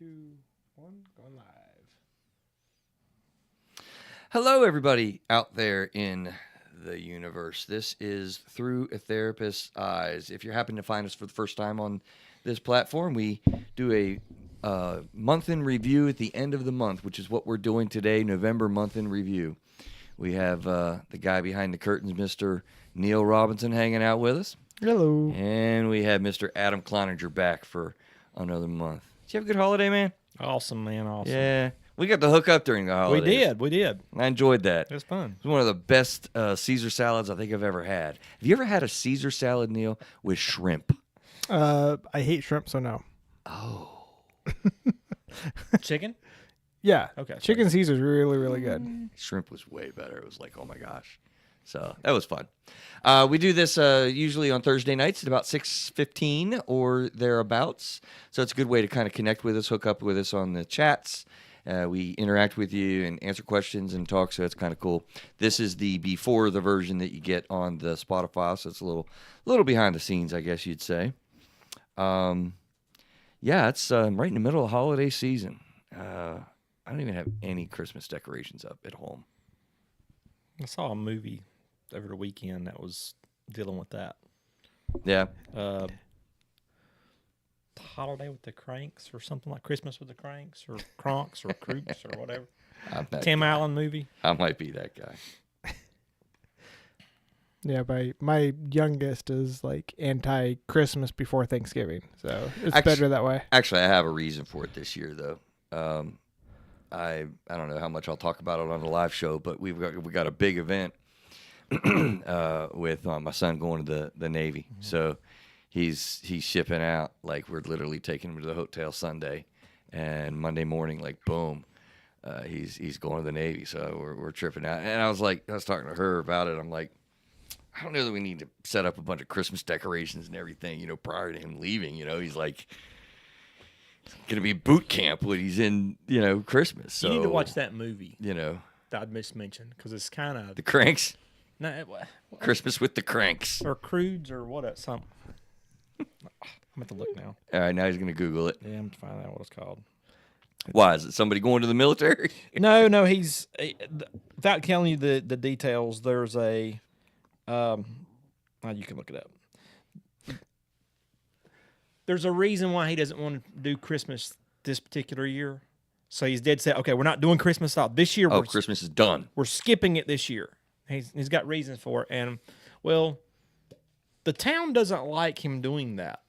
2, 1, going live. Hello, everybody out there in the universe. This is Through a Therapist's Eyes. If you happen to find us for the first time on this platform, we do a month in review at the end of the month, which is what we're doing today, November month in review. We have the guy behind the curtains, Mr. Neil Robinson, hanging out with us. Hello. And we have Mr. Adam Cloninger back for another month. Did you have a good holiday, man? Awesome, man. Awesome. Yeah. We got to hook up during the holidays. We did. I enjoyed that. It was fun. It was one of the best Caesar salads I think I've ever had. Have you ever had a Caesar salad, Neil, with shrimp? I hate shrimp, so no. Oh. Chicken? Yeah. Okay. Chicken Caesar's really, really good. Shrimp was way better. It was like, oh my gosh. So that was fun. We do this usually on Thursday nights at about 6:15 or thereabouts. So it's a good way to kind of connect with us, hook up with us on the chats. We interact with you and answer questions and talk, so it's kind of cool. This is the before the version that you get on the Spotify, so it's a little behind the scenes, I guess you'd say. Yeah, it's right in the middle of holiday season. I don't even have any Christmas decorations up at home. I saw a movie over the weekend that was dealing with that. Yeah. Holiday with the Cranks or something like Christmas with the Cranks or Cronks or Crooks or whatever. Tim guy. Allen movie. I might be that guy. Yeah, my youngest is like anti-Christmas before Thanksgiving, so it's Actually- better that way. Actually, I have a reason for it this year, though. I don't know how much I'll talk about it on the live show, but we got a big event with my son going to the Navy. Mm-hmm. So he's shipping out. Like, we're literally taking him to the hotel Sunday, and Monday morning, like, boom, he's going to the Navy. So we're tripping out. And I was talking to her about it. I'm like, I don't know that we need to set up a bunch of Christmas decorations and everything, prior to him leaving. He's like going to be boot camp when he's in, Christmas. So You need to watch that movie that I just mentioned because it's kind of the Cranks, what, Christmas with the Cranks. or Crudes or what? Something. I'm going to look now. All right, now he's going to Google it. Yeah, I'm to find out what it's called. Why? Is it somebody going to the military? No, he's without telling you the details. There's a you can look it up. There's a reason why he doesn't want to do Christmas this particular year. So he's dead set. Okay, we're not doing Christmas out this year. Christmas is done. We're skipping it this year. He's got reasons for it, and well, the town doesn't like him doing that.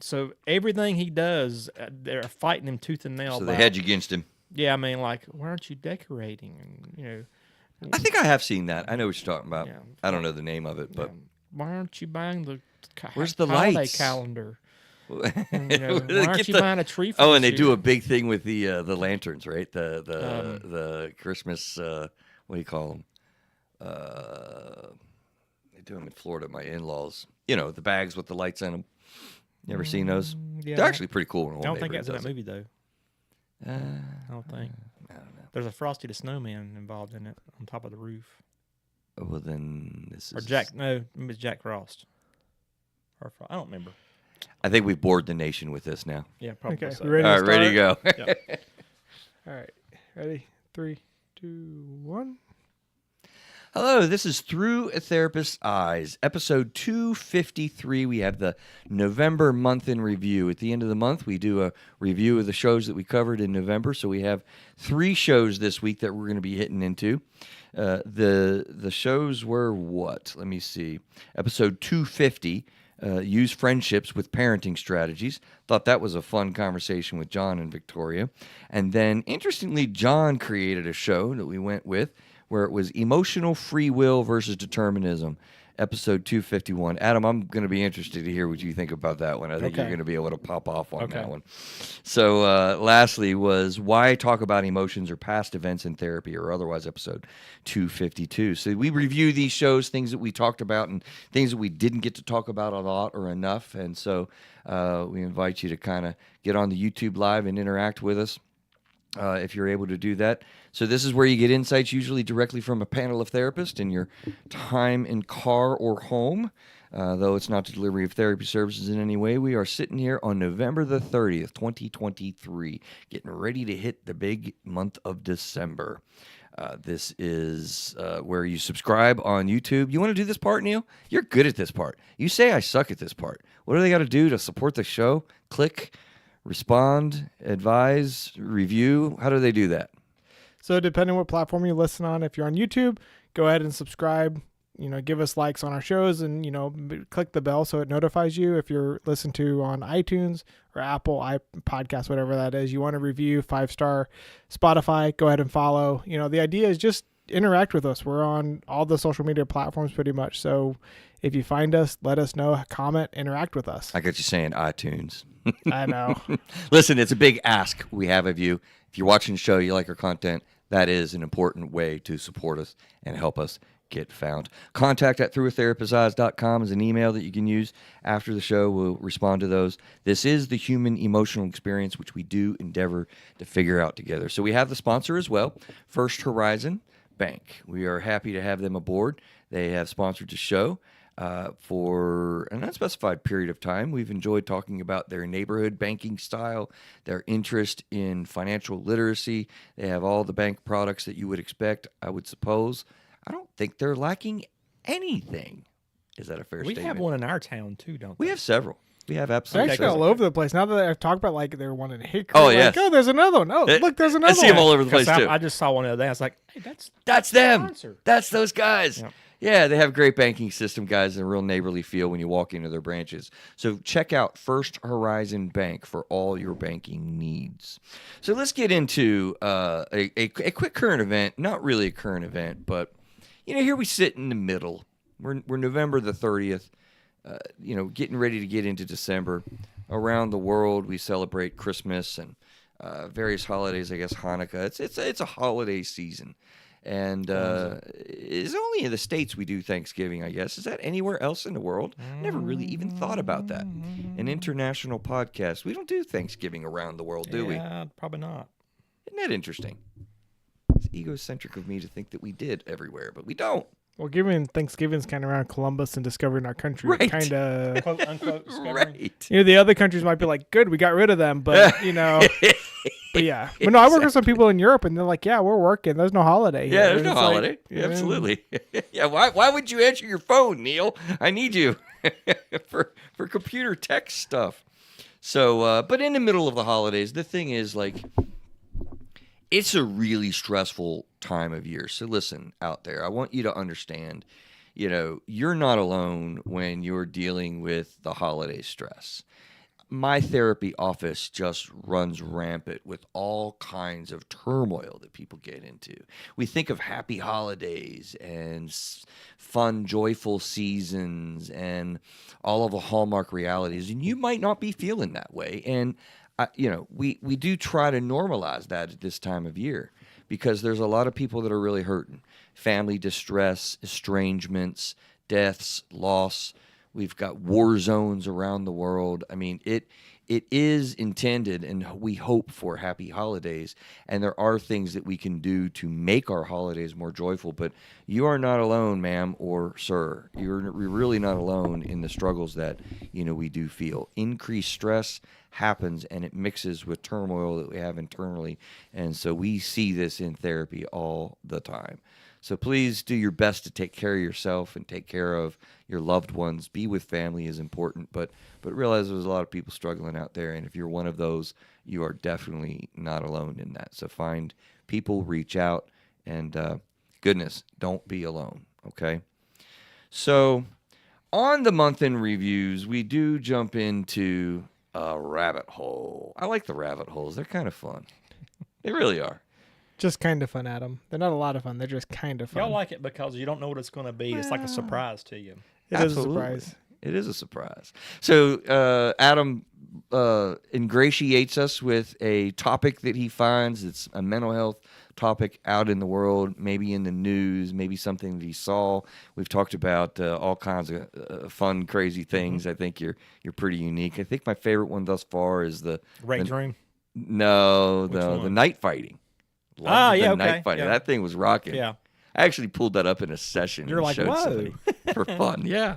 So everything he does, they're fighting him tooth and nail. So they hedge against him. Yeah, I mean, like, why aren't you decorating? And I think I have seen that. I know what you're talking about. Yeah. I don't know the name of it, but why aren't you buying the where's the holiday lights? Calendar? And, Why aren't you buying a tree? For and they this do year? a big thing with the lanterns, right? The Christmas. What do you call them? They do them in Florida. My in-laws. The bags with the lights in them. You ever seen those? Yeah, They're actually pretty cool. I don't think that's in that movie though. I don't think. I don't know. There's a Frosty the Snowman involved in it on top of the roof. Well, then this is. Or Jack? No, maybe it's Jack Frost. Or I don't remember. I think we've bored the nation with this now. Yeah, probably. Okay, So. we ready? All right, ready to go. Yep. All right, ready? 3, 2, 1. Hello, this is Through a Therapist's Eyes, episode 253. We have the November month in review. At the end of the month, we do a review of the shows that we covered in November. So we have 3 shows this week that we're going to be hitting into. The shows were what? Let me see. Episode 250, Use Friendships with Parenting Strategies. Thought that was a fun conversation with John and Victoria. And then, interestingly, John created a show that we went with, where it was Emotional Free Will versus Determinism, episode 251. Adam, I'm going to be interested to hear what you think about that one. I think you're going to be able to pop off on that one. So lastly was Why Talk About Emotions or Past Events in Therapy, or otherwise episode 252. So we review these shows, things that we talked about and things that we didn't get to talk about a lot or enough. And so we invite you to kind of get on the YouTube Live and interact with us. If you're able to do that. So this is where you get insights usually directly from a panel of therapists in your time in car or home. Though it's not the delivery of therapy services in any way, we are sitting here on November the 30th, 2023, getting ready to hit the big month of December. This is where you subscribe on YouTube. You want to do this part, Neil? You're good at this part. You say I suck at this part. What do they got to do to support the show? Click, respond, advise, review. How do they do that? So depending what platform you listen on, if you're on YouTube, go ahead and subscribe. Give us likes on our shows and, click the bell so it notifies you. If you're listening to on iTunes or Apple podcast, whatever that is, you want to review 5-star Spotify, go ahead and follow. The idea is just interact with us. We're on all the social media platforms pretty much. So if you find us, let us know, comment, interact with us. I got you saying iTunes. I know. Listen, it's a big ask we have of you. If you're watching the show, you like our content, that is an important way to support us and help us get found. Contact at throughwiththerapist's.com is an email that you can use after the show. We'll respond to those. This is the human emotional experience, which we do endeavor to figure out together. So we have the sponsor as well, First Horizon Bank. We are happy to have them aboard. They have sponsored the show for an unspecified period of time. We've enjoyed talking about their neighborhood banking style, their interest in financial literacy. They have all the bank products that you would expect, I would suppose. I don't think they're lacking anything. Is that a fair statement? We have one in our town, too, don't we? We have several. We have They're absolutely actually several. all over the place. Now that I've talked about like they're one in Hickory. Oh, like, yes. oh, there's another one. Oh, look, there's another I see them one. all over the place, too. I just saw one the other day. I was like, hey, That's them. sponsor. That's those guys. Yep. Yeah, they have a great banking system, guys, and a real neighborly feel when you walk into their branches. So check out First Horizon Bank for all your banking needs. So let's get into a quick current event. Not really a current event, but here we sit in the middle. We're November the 30th. Getting ready to get into December. Around the world, we celebrate Christmas and various holidays. I guess Hanukkah. It's a holiday season. And it's only in the States we do Thanksgiving, I guess. Is that anywhere else in the world? Never really even thought about that. An international podcast. We don't do Thanksgiving around the world, do we? Yeah, probably not. Isn't that interesting? It's egocentric of me to think that we did everywhere, but we don't. Well, given Thanksgiving's kind of around Columbus and discovering our country, Right. kind of. Quote, unquote, discovering. Right. The other countries might be like, good, we got rid of them, but But yeah, but no, I work with some people in Europe, and they're like, "Yeah, we're working. There's no holiday." Yeah, here." there's no It's like, holiday. yeah. Absolutely. Yeah, why would you answer your phone, Neil? I need you for computer tech stuff. So, but in the middle of the holidays, the thing is, like, it's a really stressful time of year. So listen out there. I want you to understand, you're not alone when you're dealing with the holiday stress. My therapy office just runs rampant with all kinds of turmoil that people get into. We think of happy holidays and fun, joyful seasons and all of the hallmark realities, and you might not be feeling that way. And we do try to normalize that at this time of year because there's a lot of people that are really hurting. Family distress, estrangements, deaths, loss. We've got war zones around the world. I mean, it is intended, and we hope for happy holidays. And there are things that we can do to make our holidays more joyful. But you are not alone, ma'am or sir. You're really not alone in the struggles that we do feel. Increased stress happens, and it mixes with turmoil that we have internally. And so we see this in therapy all the time. So please do your best to take care of yourself and take care of your loved ones. Be with family is important, but realize there's a lot of people struggling out there, and if you're one of those, you are definitely not alone in that. So find people, reach out, and goodness, don't be alone, okay? So on the month in reviews, we do jump into a rabbit hole. I like the rabbit holes. They're kind of fun. They really are. Just kind of fun, Adam. They're not a lot of fun. They're just kind of fun. Y'all like it because you don't know what it's going to be. It's like a surprise to you. It is a Absolutely. surprise. It is a surprise. So Adam ingratiates us with a topic that he finds. It's a mental health topic out in the world, maybe in the news, maybe something that he saw. We've talked about all kinds of fun, crazy things. I think you're pretty unique. I think my favorite one thus far is the Rage Room. the night fighting. Loved the night fighting. Yeah. That thing was rocking. Yeah. I actually pulled that up in a session. You're and like, showed whoa. somebody for fun. Yeah.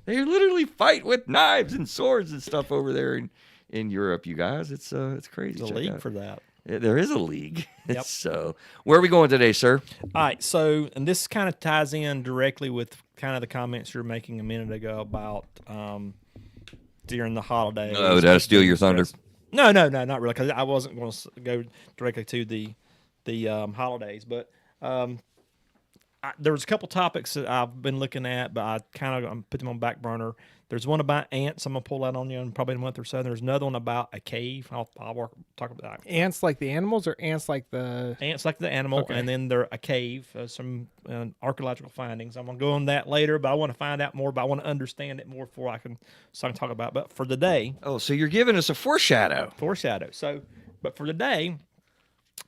They literally fight with knives and swords and stuff over there in Europe. You guys, it's crazy. There's a Check league out. for that. There is a league. Yep. So where are we going today, sir? All right, so and this kind of ties in directly with kind of the comments you were making a minute ago about during the holidays. Oh, did I steal your thunder? No, not really, because I wasn't going to go directly to the holidays, but there was a couple topics that I've been looking at, but I'm put them on back burner. There's one about ants. I'm gonna pull that on you in probably a month or so. There's another one about a cave. I'll talk about that. Ants like the animals, or ants like the Ants like the animal, Okay. and then they're a cave. Some archaeological findings. I'm gonna go on that later, but I want to find out more. But I want to understand it more before I can talk about it. But for today, Oh, so you're giving us a foreshadow. foreshadow. So, but for today,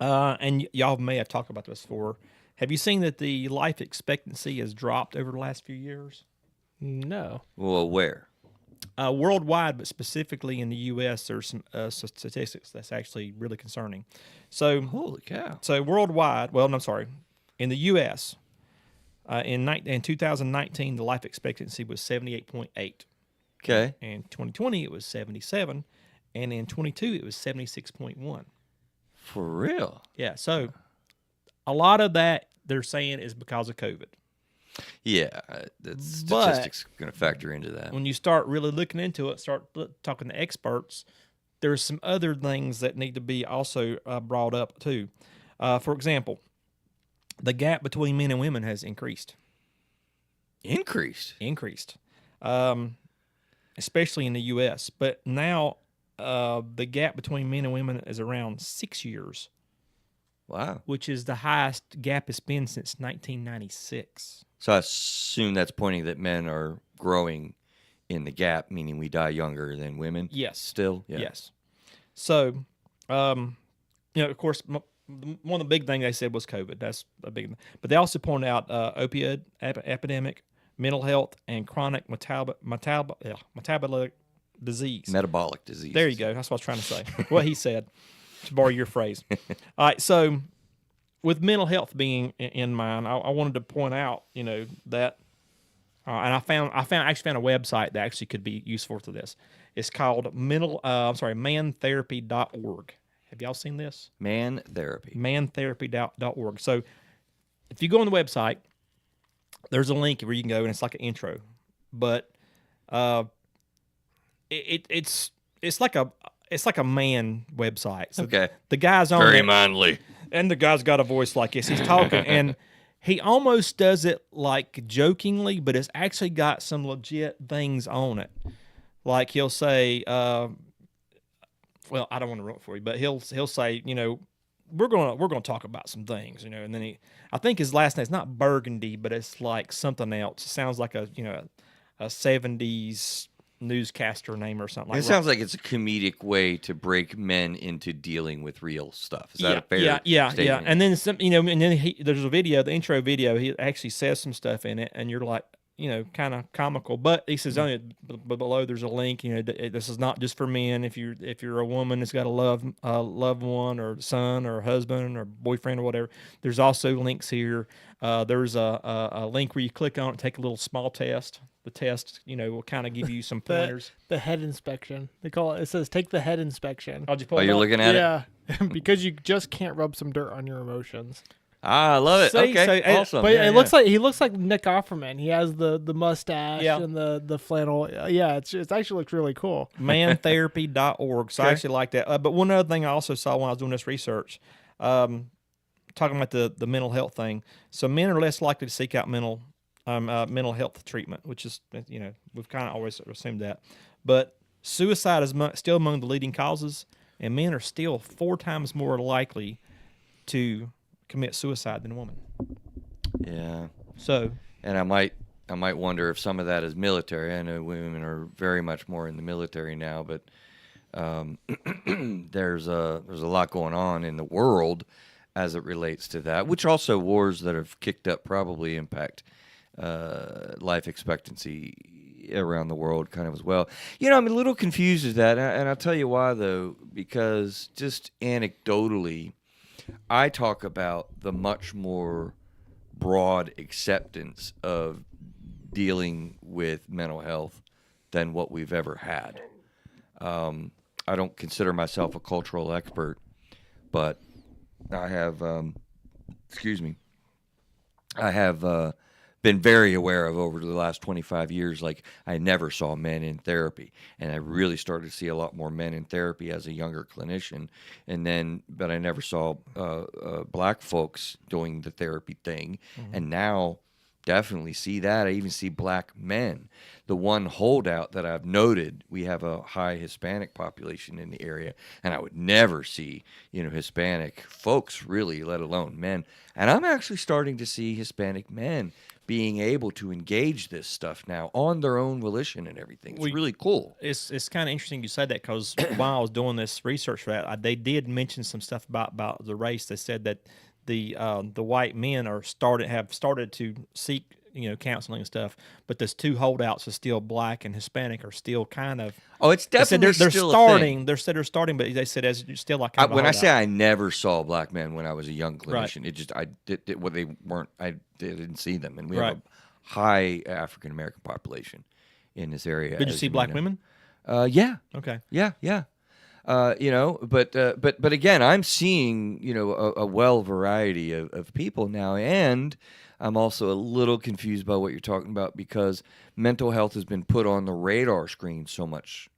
and y'all may have talked about this before. Have you seen that the life expectancy has dropped over the last few years? no. Well, where? Worldwide, but specifically in the U.S., there's some statistics that's actually really concerning. So, Holy cow. so worldwide, well, no, I'm sorry, in the U.S., in 2019, the life expectancy was 78.8. Okay. In 2020, it was 77, and in 22, it was 76.1. For real? Yeah, so a lot of that they're saying is because of COVID. Yeah, the But- statistics going to factor into that. When you start really looking into it, talking to experts, there's some other things that need to be also brought up too. For example, the gap between men and women has increased, Increased. especially in the U.S. But now the gap between men and women is around 6 years, Wow. which is the highest gap it's been since 1996. So I assume that's pointing that men are growing in the gap, meaning we die younger than women. Yes. Still. Yeah. Yes. So, of course, one of the big things they said was COVID. That's a big. But they also pointed out opioid epidemic, mental health, and chronic metabolic disease. Metabolic disease. There you go. That's what I was trying to say. What he said, to borrow your phrase. All right. So, with mental health being in mind, I wanted to point out, that, and I found a website that actually could be useful to this. It's called mantherapy.org. Have y'all seen this? Man therapy. Mantherapy.org. So, if you go on the website, there's a link where you can go, and it's like an intro, but it's like a man website. So Okay. the guy's on Very it, manly. and the guy's got a voice like this. He's talking, and he almost does it like jokingly, but it's actually got some legit things on it. Like he'll say, well, I don't want to ruin it for you, but he'll say, we're gonna talk about some things, and then I think his last name's not Burgundy, but it's like something else. It sounds like a 70s newscaster name or something like It that. sounds like it's a comedic way to break men into dealing with real stuff. Is that a fair yeah. statement? And then and then there's a video, the intro video. He actually says some stuff in it, and you're like, kind of comical. But he says on it below there's a link. This is not just for men. If you're a woman that's got a loved one or son or husband or boyfriend or whatever, there's also links here. There's a link where you click on it, take a little small test. The test, will kind of give you some pointers. The head inspection. They call it. It says take the head inspection. I'll just pull Oh, it you're up. looking at it? Yeah, because you just can't rub some dirt on your emotions. I love it. See, Okay, so- awesome. But Yeah, it looks like he looks like Nick Offerman. He has the mustache Yeah. and the flannel. Yeah, it actually looks really cool. Mantherapy.org. So I Okay. actually like that. But one other thing I also saw when I was doing this research, talking about the mental health thing. So men are less likely to seek out mental health treatment, which is, we've kind of always assumed that. But suicide is still among the leading causes, and men are still 4 times more likely to commit suicide than women. Yeah. So, And I might wonder if some of that is military. I know women are very much more in the military now, but there's a lot going on in the world as it relates to that, which also wars that have kicked up probably impact life expectancy around the world kind of as well. I'm a little confused with that, and I'll tell you why, though, because just anecdotally, I talk about the much more broad acceptance of dealing with mental health than what we've ever had. I don't consider myself a cultural expert, but I have, I have been very aware of over the last 25 years, like I never saw men in therapy. And I really started to see a lot more men in therapy as a younger clinician. But I never saw black folks doing the therapy thing. Mm-hmm. And now definitely see that. I even see black men. The one holdout that I've noted, we have a high Hispanic population in the area, and I would never see, Hispanic folks really, let alone men. And I'm actually starting to see Hispanic men being able to engage this stuff now on their own volition and everything. It's really cool. It's kind of interesting you said that, because while I was doing this research for that, they did mention some stuff about the race. They said that the white men have started to seek counseling and stuff, but those two holdouts are still black and Hispanic are still kind of. Oh, it's definitely they're still starting. a thing. They said they're starting, but they said as still like When I say I never saw black men when I was a young clinician, it just they weren't. I didn't see them, and we have a high African American population in this area. Did you see black women? Yeah. Okay. Yeah. But again, I'm seeing a well variety of people now, and I'm also a little confused by what you're talking about, because mental health has been put on the radar screen so much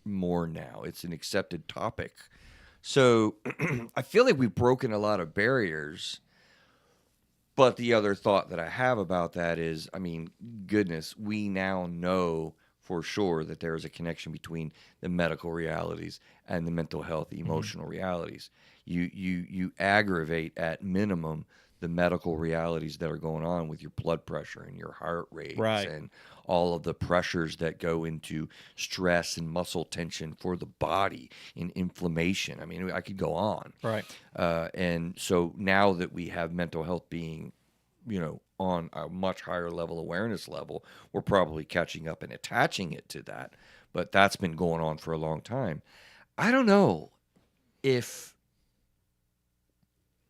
more now. It's an accepted topic. So I feel like we've broken a lot of barriers. But the other thought that I have about that is, goodness, we now know for sure that there is a connection between the medical realities and the mental health, emotional realities. You aggravate at minimum the medical realities that are going on with your blood pressure and your heart rates and all of the pressures that go into stress and muscle tension for the body and inflammation. I could go on. Right. And so now that we have mental health being, on a much higher level awareness level, we're probably catching up and attaching it to that. But that's been going on for a long time. I don't know if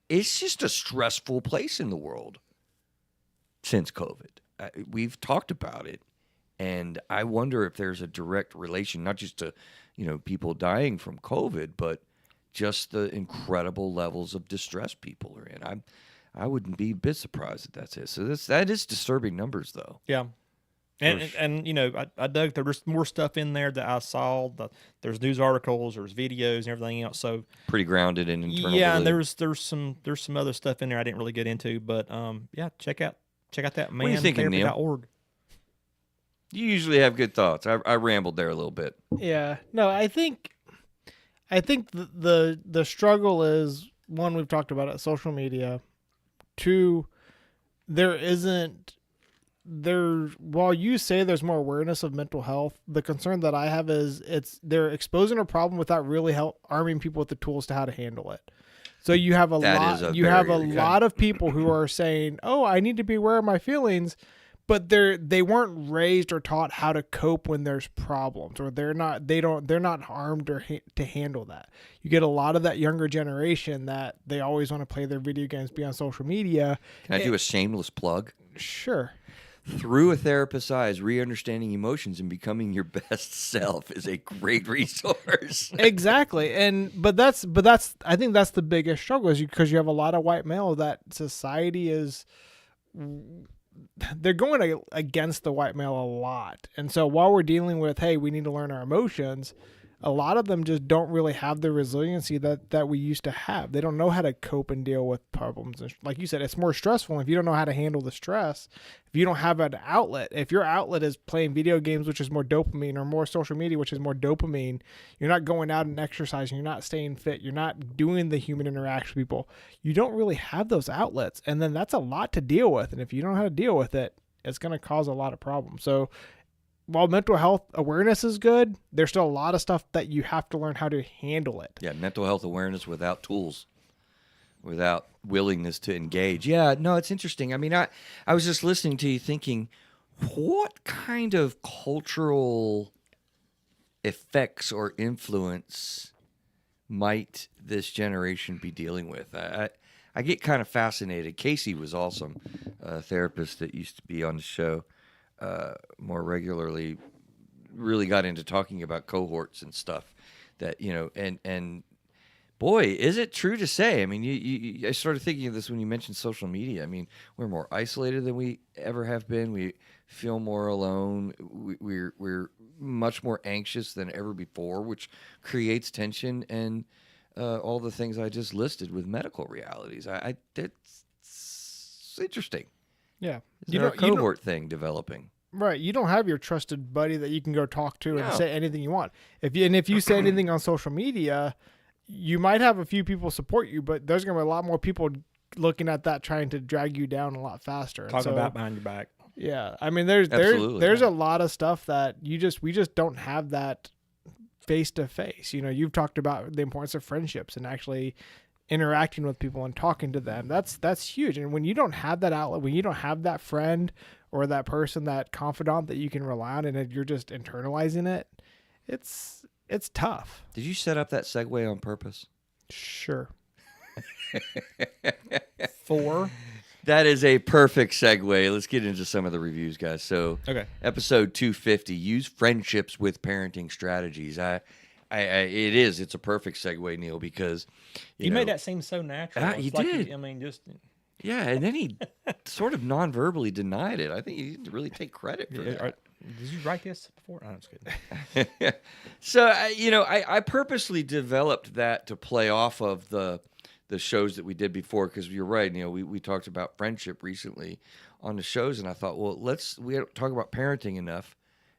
it's just a stressful place in the world since COVID. We've talked about it, and I wonder if there's a direct relation, not just to, people dying from COVID, but just the incredible levels of distress people are in. I wouldn't be a bit surprised if that's it. So that is disturbing numbers, though. Yeah. And I dug, there's more stuff in there that I saw. There's news articles, there's videos and everything else. So pretty grounded in internal. Yeah, and belief. there's some other stuff in there I didn't really get into, but check out that What are you thinking, Neil? mantherapy.org. You usually have good thoughts. I rambled there a little bit. Yeah. No, I think the struggle is, one, we've talked about it, social media. Two, while you say there's more awareness of mental health, the concern that I have is they're exposing a problem without really arming people with the tools to how to handle it. So you have a lot of people who are saying, "Oh, I need to be aware of my feelings," but they weren't raised or taught how to cope when there's problems, or they're not armed or to handle that. You get a lot of that younger generation that they always want to play their video games, be on social media. Can I do a shameless plug? Sure. Through a Therapist's Eyes, Re-Understanding Emotions and Becoming Your Best Self is a great resource. Exactly. But I think that's the biggest struggle, is because you have a lot of white male that society is, they're going against the white male a lot. And so while we're dealing with, hey, we need to learn our emotions, a lot of them just don't really have the resiliency that we used to have. They don't know how to cope and deal with problems. And like you said, it's more stressful if you don't know how to handle the stress. If you don't have an outlet, if your outlet is playing video games, which is more dopamine, or more social media, which is more dopamine, you're not going out and exercising, you're not staying fit, you're not doing the human interaction with people. You don't really have those outlets. And then that's a lot to deal with. And if you don't know how to deal with it, it's going to cause a lot of problems. So while mental health awareness is good, there's still a lot of stuff that you have to learn how to handle it. Yeah, mental health awareness without tools, without willingness to engage. Yeah, no, it's interesting. I was just listening to you thinking, what kind of cultural effects or influence might this generation be dealing with? I get kind of fascinated. Casey was awesome, a therapist that used to be on the show. more regularly, really got into talking about cohorts and stuff. That and boy, is it true to say? I mean, I started thinking of this when you mentioned social media. I mean, we're more isolated than we ever have been. We feel more alone. We're much more anxious than ever before, which creates tension and all the things I just listed with medical realities. It's interesting. Yeah. Is there a cohort thing developing? Right. You don't have your trusted buddy that you can go talk to and No. say anything you want. If you say anything on social media, you might have a few people support you, but there's going to be a lot more people looking at that trying to drag you down a lot faster. And Talking about behind your back. Yeah. I mean, there's Absolutely, a lot of stuff that we just don't have that face to face. You've talked about the importance of friendships and actually interacting with people and talking to them. That's huge. And when you don't have that outlet, when you don't have that friend or that person, that confidant that you can rely on, and you're just internalizing it, it's tough. Did you set up that segue on purpose? Sure. 4. That is a perfect segue. Let's get into some of the reviews, guys. So, Okay. episode 250, use friendships with parenting strategies. It's a perfect segue, Neil, because You know, made that seem so natural. He It's like did. just Yeah, and then he sort of non-verbally denied it. I think he didn't really take credit for that. Did you write this before? I'm just kidding. So, I purposely developed that to play off of the shows that we did before, because you're right. We talked about friendship recently on the shows, and I thought, well, we don't talk about parenting enough,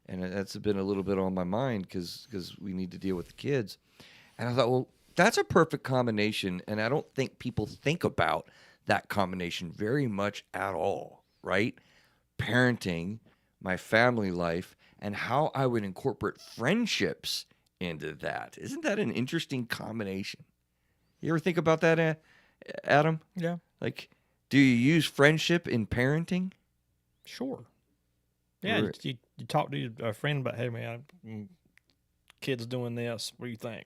and that's been a little bit on my mind because we need to deal with the kids. And I thought, well, that's a perfect combination, and I don't think people think about that combination very much at all, right? Parenting, my family life, and how I would incorporate friendships into that. Isn't that an interesting combination? You ever think about that, Adam? Yeah. Like, do you use friendship in parenting? Sure. Yeah, Or- you talk to a friend about, hey, man, kid's doing this. What do you think?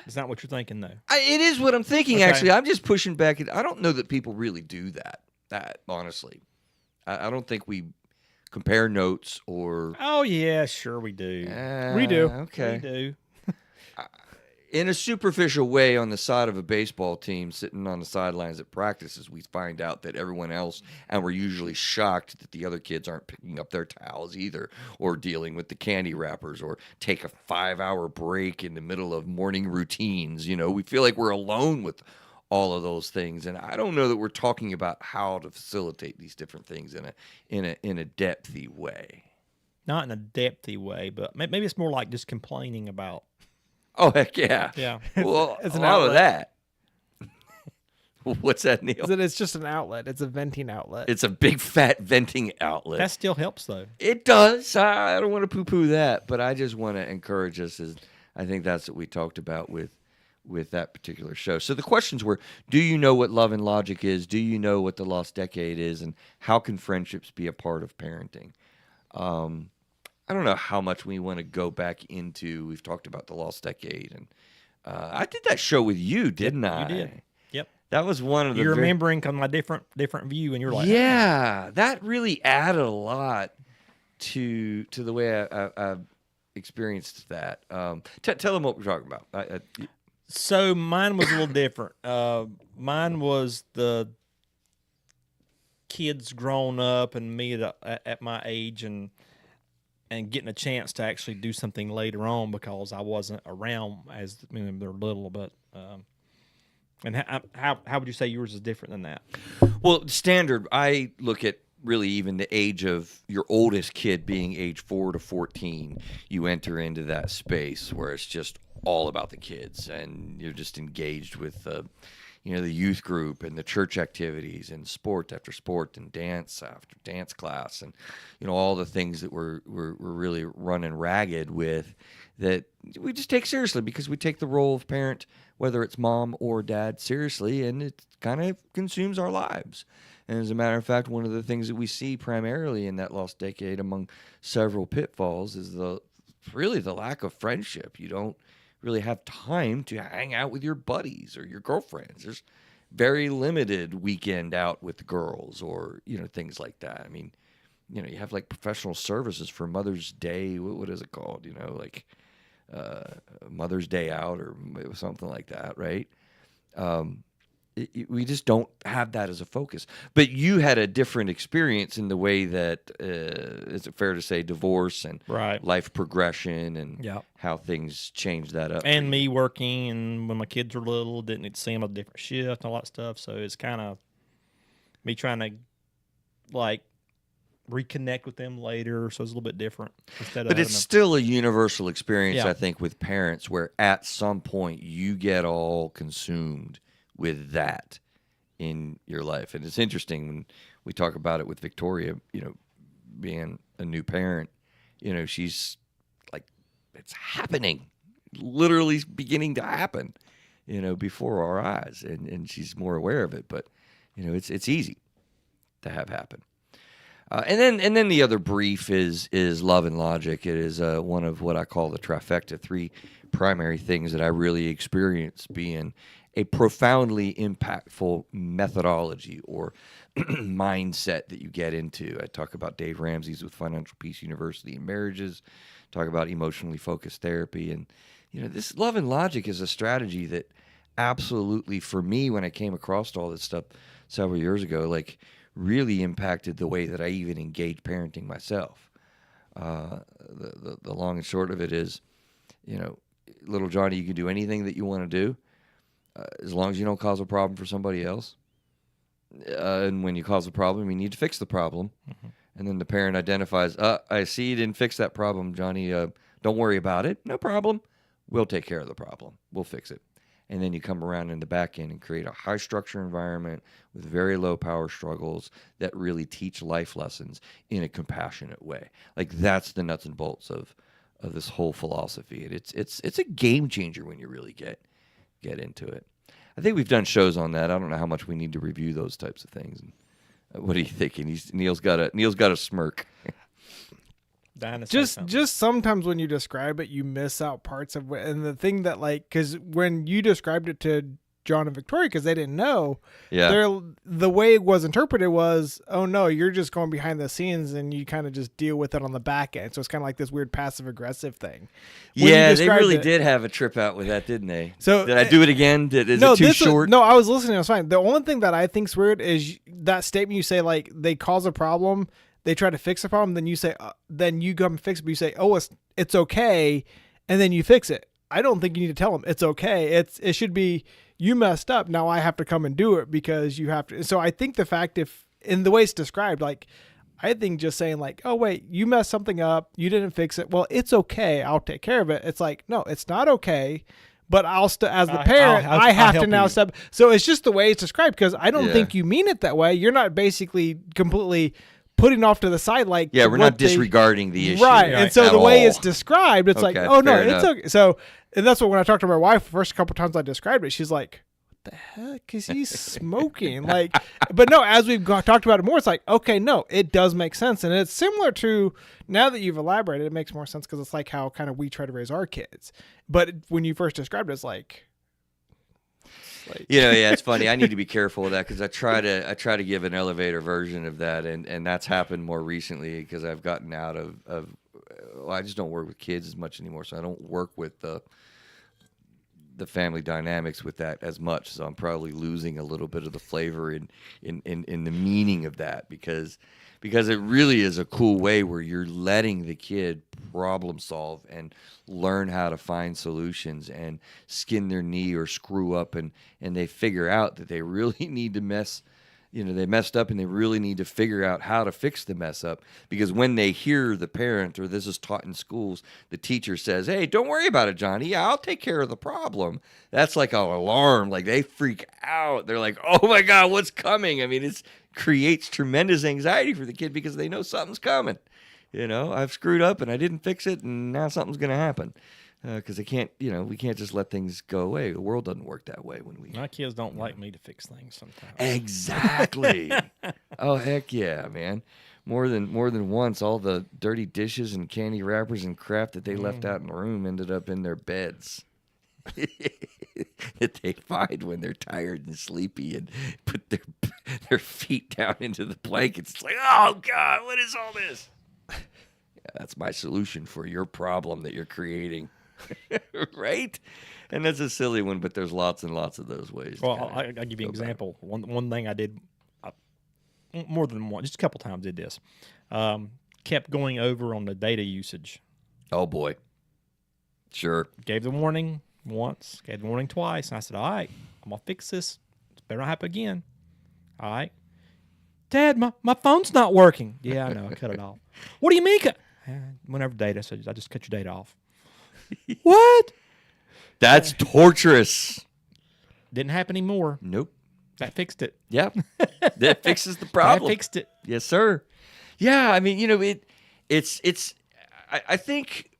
It's not what you're thinking, though. It is what I'm thinking, Okay. actually. I'm just pushing back. I don't know that people really do that honestly. I don't think we compare notes or... Oh, yeah, sure we do. We do. Okay. We do. In a superficial way, on the side of a baseball team, sitting on the sidelines at practices, we find out that everyone else, and we're usually shocked that the other kids aren't picking up their towels either, or dealing with the candy wrappers, or take a 5-hour break in the middle of morning routines. We feel like we're alone with all of those things, and I don't know that we're talking about how to facilitate these different things in a depthy way. Not in a depthy way, but maybe it's more like just complaining about. Oh, heck yeah. Yeah. Well, It's a an lot of outlet. that. What's that, Neil? It's just an outlet. It's a venting outlet. It's a big fat venting outlet. That still helps, though. It does. I don't want to poo-poo that, but I just want to encourage us. I think that's what we talked about with that particular show. So the questions were, do you know what love and logic is? Do you know what the lost decade is? And how can friendships be a part of parenting? I don't know how much we want to go back into. We've talked about the lost decade, and I did that show with you, didn't I? You did. Yep. That was one of the. You're remembering my different view, and you're like, yeah, that really added a lot to the way I've experienced that. Tell them what we're talking about. So mine was a little different. Mine was the kids grown up and me at my age and getting a chance to actually do something later on because I wasn't around as they're little. But and how would you say yours is different than that? Well, standard, I look at really even the age of your oldest kid being age 4 to 14. You enter into that space where it's just all about the kids, and you're just engaged with the youth group and the church activities and sport after sport and dance after dance class, and all the things that we're really running ragged with that we just take seriously because we take the role of parent, whether it's mom or dad, seriously, and it kind of consumes our lives. And as a matter of fact, one of the things that we see primarily in that lost decade, among several pitfalls, is the lack of friendship. You don't really have time to hang out with your buddies or your girlfriends. There's very limited weekend out with the girls, or things like that. I mean, you have like professional services for Mother's Day. What is it called? Like Mother's Day out or something like that, right? We just don't have that as a focus. But you had a different experience in the way that, is it fair to say, divorce and life progression and how things changed that up. And me working, and when my kids were little, didn't get to see them on a different shift and all that stuff. So it's kind of me trying to like reconnect with them later. So it's a little bit different. But it's still a universal experience, I think, with parents where at some point you get all consumed with that in your life. And it's interesting when we talk about it with Victoria, being a new parent, she's like, it's happening, literally beginning to happen, before our eyes. And she's more aware of it, but it's easy to have happen. And then the other brief is Love and Logic. It is one of what I call the trifecta, 3 primary things that I really experience being a profoundly impactful methodology or mindset that you get into. I talk about Dave Ramsey's with Financial Peace University and Marriages, talk about emotionally focused therapy. And, this Love and Logic is a strategy that absolutely, for me, when I came across all this stuff several years ago, like really impacted the way that I even engage parenting myself. The long and short of it is, little Johnny, you can do anything that you want to do. As long as you don't cause a problem for somebody else. And when you cause a problem, you need to fix the problem. Mm-hmm. And then the parent identifies, I see you didn't fix that problem, Johnny. Don't worry about it. No problem. We'll take care of the problem. We'll fix it. And then you come around in the back end and create a high structure environment with very low power struggles that really teach life lessons in a compassionate way. Like that's the nuts and bolts of this whole philosophy. And it's a game changer when you really get into it. I think we've done shows on that. I don't know how much we need to review those types of things. What are you thinking? Neil's got a smirk. Just sometimes when you describe it, you miss out parts of it. And the thing that because when you described it to John and Victoria, because they didn't know, the way it was interpreted was, oh no, you're just going behind the scenes and you kind of just deal with it on the back end. So it's kind of like this weird passive aggressive thing. They really did have a trip out with that, didn't they? So did I do it again? Is it too short? No, I was listening. It was fine. The only thing that I think's weird is that statement you say, like they cause a problem, they try to fix the problem, then you say, then you come and fix it, but you say, oh, it's okay, and then you fix it. I don't think you need to tell them it's okay. It should be, you messed up. Now I have to come and do it because you have to. So I think the fact, if in the way it's described, like I think just saying like, oh wait, you messed something up, you didn't fix it. Well, it's okay. I'll take care of it. It's like, no, it's not okay. But as the parent, I have to now step. So it's just the way it's described, because I don't think you mean it that way. You're not basically completely putting off to the side like, we're not disregarding the issue, right? And so the way it's described, it's like, oh no, it's okay. So and that's what, when I talked to my wife the first couple times I described it, she's like, what the heck is he smoking? Like, but no, as we've talked about it more, it's like, okay, no, it does make sense. And it's similar to, now that you've elaborated, it makes more sense, because it's like how kind of we try to raise our kids. But when you first described it, it's like it's funny. I need to be careful of that, because I try to give an elevator version of that, and that's happened more recently because I've gotten out of I just don't work with kids as much anymore, so I don't work with the family dynamics with that as much. So I'm probably losing a little bit of the flavor in the meaning of that, because it really is a cool way where you're letting the kid problem solve and learn how to find solutions and skin their knee or screw up, and they figure out that they really need to they messed up and they really need to figure out how to fix the mess up. Because when they hear the parent, or this is taught in schools, the teacher says, hey, don't worry about it, Johnny. Yeah, I'll take care of the problem. That's like an alarm. Like, they freak out. They're like, oh my God, what's coming? I mean, it creates tremendous anxiety for the kid, because they know something's coming. I've screwed up and I didn't fix it, and now something's going to happen. Because they can't, we can't just let things go away. The world doesn't work that way. My kids don't like me to fix things sometimes. Exactly. Oh, heck yeah, man. More than once, all the dirty dishes and candy wrappers and crap that they left out in the room ended up in their beds. that they find when they're tired and sleepy and put their feet down into the blankets. It's like, oh God, what is all this? Yeah, that's my solution for your problem that you're creating, right? And that's a silly one, but there's lots and lots of those ways. Well, I'll give you an example. One thing I did, more than one, just a couple times did this. Kept going over on the data usage. Oh boy, sure. Gave the warning once, gave the warning twice, and I said, all right, I'm going to fix this. It better not happen again. All right. Dad, my phone's not working. Yeah, I know. I cut it off. What do you mean? Whenever data, so I just cut your data off. What? That's torturous. Didn't happen anymore. Nope. That fixed it. Yep. That fixes the problem. That fixed it. Yes, sir. Yeah, I mean, I think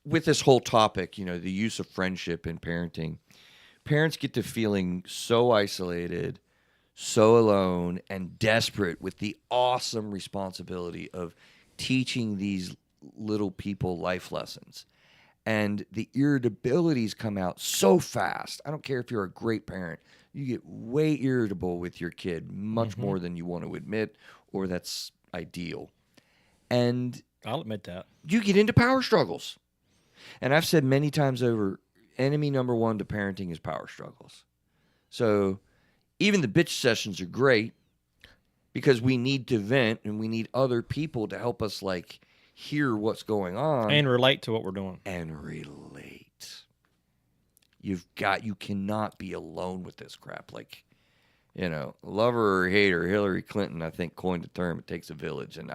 with this whole topic, the use of friendship in parenting, parents get to feeling so isolated, so alone, and desperate with the awesome responsibility of teaching these little people life lessons. And the irritabilities come out so fast. I don't care if you're a great parent. You get way irritable with your kid, much more than you want to admit, or that's ideal. And I'll admit that. You get into power struggles. And I've said many times over, enemy number one to parenting is power struggles. So even the bitch sessions are great because we need to vent and we need other people to help us hear what's going on. And relate to what we're doing. And relate. You cannot be alone with this crap. Love her or hate her, Hillary Clinton, I think, coined the term, it takes a village. And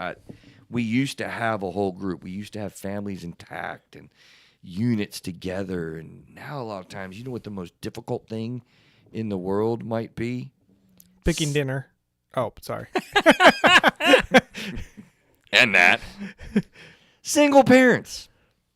we used to have a whole group. We used to have families intact and units together. And now a lot of times, you know what the most difficult thing in the world might be? Picking dinner. Oh, sorry. And that. Single parents.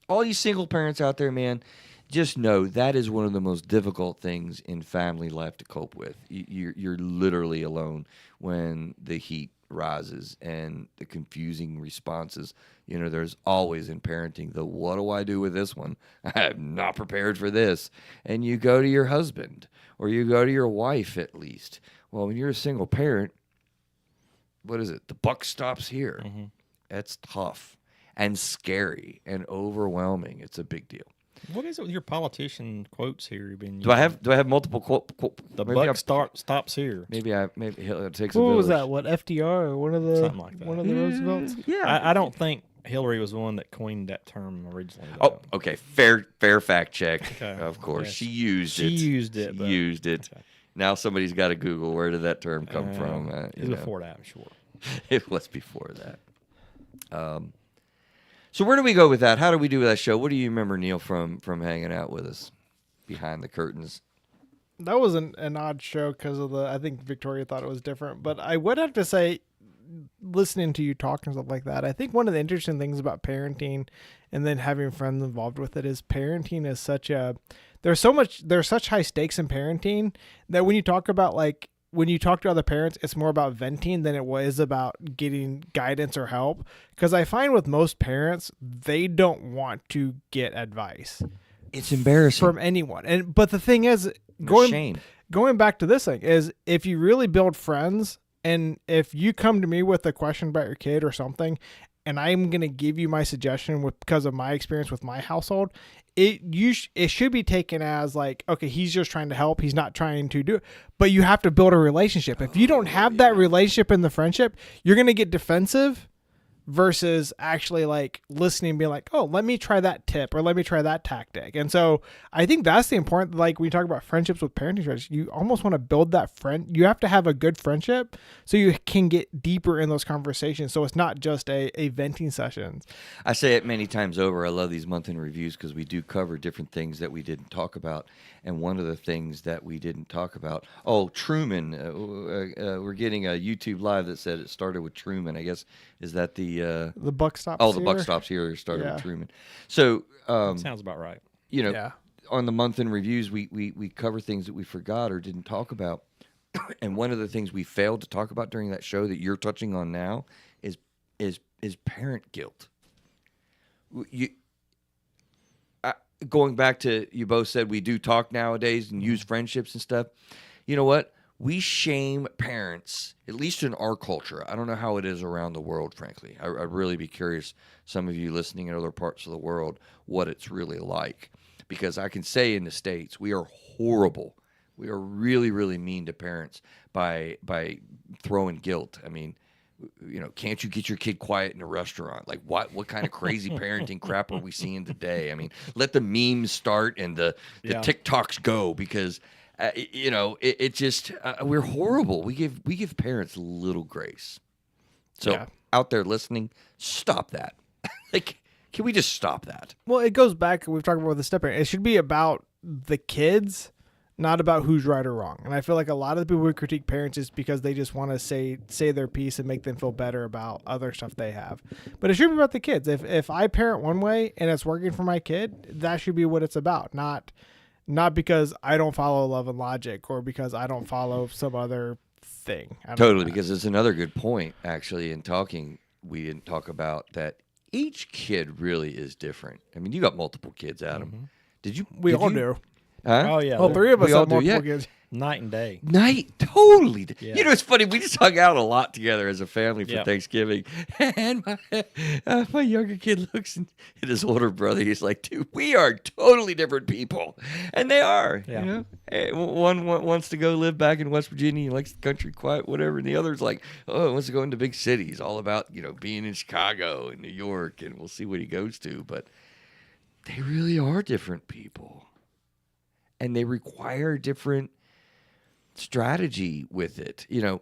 All you single parents out there, man, just know that is one of the most difficult things in family life to cope with. You're literally alone when the heat rises and the confusing responses. There's always in parenting the what do I do with this one? I'm not prepared for this. And you go to your husband or you go to your wife at least. Well, when you're a single parent, what is it? The buck stops here. Mm-hmm. That's tough and scary and overwhelming. It's a big deal. What is it with your politician quotes here? You've been do I have multiple quote? The buck stops here. Maybe it takes. What was that? What, FDR or one of the Roosevelts? Yeah, I don't think Hillary was the one that coined that term originally. Though. Oh, okay. Fair fact check. Okay. Of course, she used it. She used it. Okay. Now somebody's got to Google where did that term come from. It was before that, I'm sure. It was before that. So where do we go with that? How do we do that show? What do you remember, Neil, from hanging out with us behind the curtains? That was an odd show because I think Victoria thought it was different. But I would have to say, listening to you talk and stuff like that, I think one of the interesting things about parenting and then having friends involved with it is parenting is there's such high stakes in parenting that when you talk about when you talk to other parents, it's more about venting than it was about getting guidance or help. Because I find with most parents, they don't want to get advice. It's embarrassing from anyone. But the thing is, going back to this thing is, if you really build friends, and if you come to me with a question about your kid or something, and I'm gonna give you my suggestion because of my experience with my household, it should be taken as okay, he's just trying to help, he's not trying to do it. But you have to build a relationship. If you don't have that relationship in the friendship, you're gonna get defensive versus actually listening and being oh, let me try that tip or let me try that tactic. And so I think that's the important, when you talk about friendships with parenting strategies, you almost want to build that you have to have a good friendship so you can get deeper in those conversations. So it's not just a venting sessions. I say it many times over. I love these month in reviews because we do cover different things that we didn't talk about. And one of the things that we didn't talk about, Truman, we're getting a YouTube live that said it started with Truman. I guess, is that the buck stops here? The buck stops here started with Truman. So sounds about right. On the month in reviews, we cover things that we forgot or didn't talk about. And one of the things we failed to talk about during that show that you're touching on now is parent guilt. going back to, you both said we do talk nowadays and use friendships and stuff. You know what? We shame parents, at least in our culture. I don't know how it is around the world, frankly. I'd really be curious, some of you listening in other parts of the world, what it's really like. Because I can say in the States, we are horrible. We are really, really mean to parents by throwing guilt. I mean, you know, can't you get your kid quiet in a restaurant? Like, what kind of crazy parenting crap are we seeing today? I mean, let the memes start and the TikToks go, because you know, it just we're horrible. We give parents little grace. So out there listening, stop that. Like, can we just stop that? Well, it goes back. We've talked about the step parent. It should be about the kids, not about who's right or wrong. And I feel like a lot of the people who critique parents is because they just want to say their piece and make them feel better about other stuff they have. But it should be about the kids. If I parent one way and it's working for my kid, that should be what it's about. Not because I don't follow love and logic or because I don't follow some other thing. Totally, because it's another good point, actually, in talking. We didn't talk about that each kid really is different. I mean, you got multiple kids, Adam. Mm-hmm. Did you? We all do. Huh? Oh yeah. Well, three of us We all have do, multiple yeah. kids. Night and day. Totally. Yeah. You know, it's funny. We just hung out a lot together as a family for Yep. Thanksgiving. And my younger kid looks at his older brother. He's like, dude, we are totally different people. And they are. Yeah. You know? Hey, one wants to go live back in West Virginia. He likes the country, quiet, whatever. And the other's like, oh, he wants to go into big cities, all about, you know, being in Chicago and New York. And we'll see what he goes to. But they really are different people. And they require different strategy with it. You know,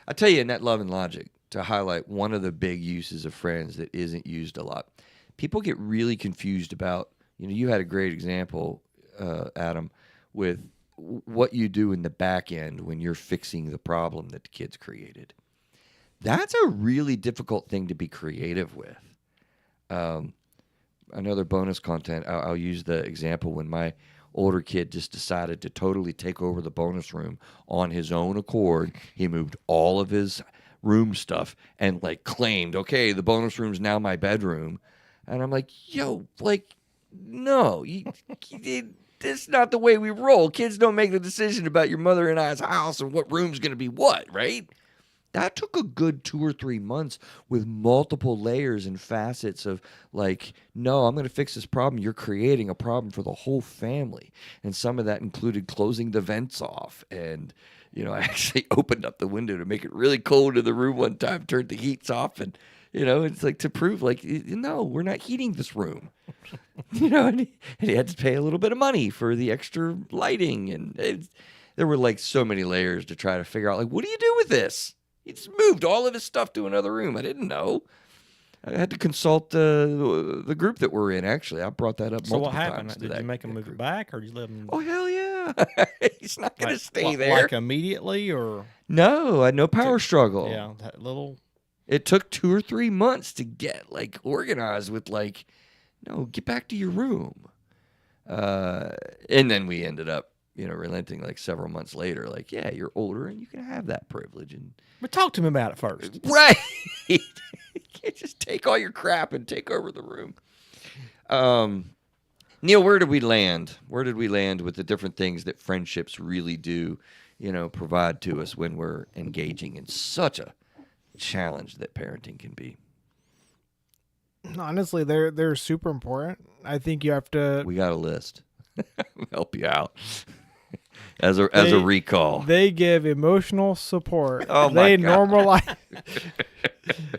I tell you, in that love and logic, to highlight one of the big uses of friends that isn't used a lot, people get really confused about, you know, you had a great example, Adam, with what you do in the back end when you're fixing the problem that the kids created. That's a really difficult thing to be creative with. Another bonus content, I'll use the example when my older kid just decided to totally take over the bonus room on his own accord. He moved all of his room stuff and like claimed, okay, the bonus room's now my bedroom. And I'm like, yo, like, no, that's not the way we roll. Kids don't make the decision about your mother and I's house and what room's going to be what, right? That took a good 2 or 3 months with multiple layers and facets of like, no, I'm going to fix this problem. You're creating a problem for the whole family. And some of that included closing the vents off. And, you know, I actually opened up the window to make it really cold in the room one time, turned the heats off. And, you know, it's like to prove like, no, we're not heating this room. You know, and he had to pay a little bit of money for the extra lighting. And there were like so many layers to try to figure out, like, what do you do with this? He just moved all of his stuff to another room. I didn't know. I had to consult the group that we're in, actually. I brought that up multiple times. So what happened? to Did that you make him move group. it back, or did you let him? Oh, hell yeah. He's not going to stay like, there. Like immediately, or? No, I had no power struggle. Yeah, that little. It took 2 or 3 months to get, like, organized with, like, no, get back to your room. And then we ended up, you know, relenting like several months later. Like, yeah, you're older and you can have that privilege. And But talk to him about it first. right. You can't just take all your crap and take over the room. Neil, where did we land? Where did we land with the different things that friendships really do, you know, provide to us when we're engaging in such a challenge that parenting can be? Honestly, they're super important. I think you have to. We got a list. Help you out. As a recall. They give emotional support. Oh my they God. normalize.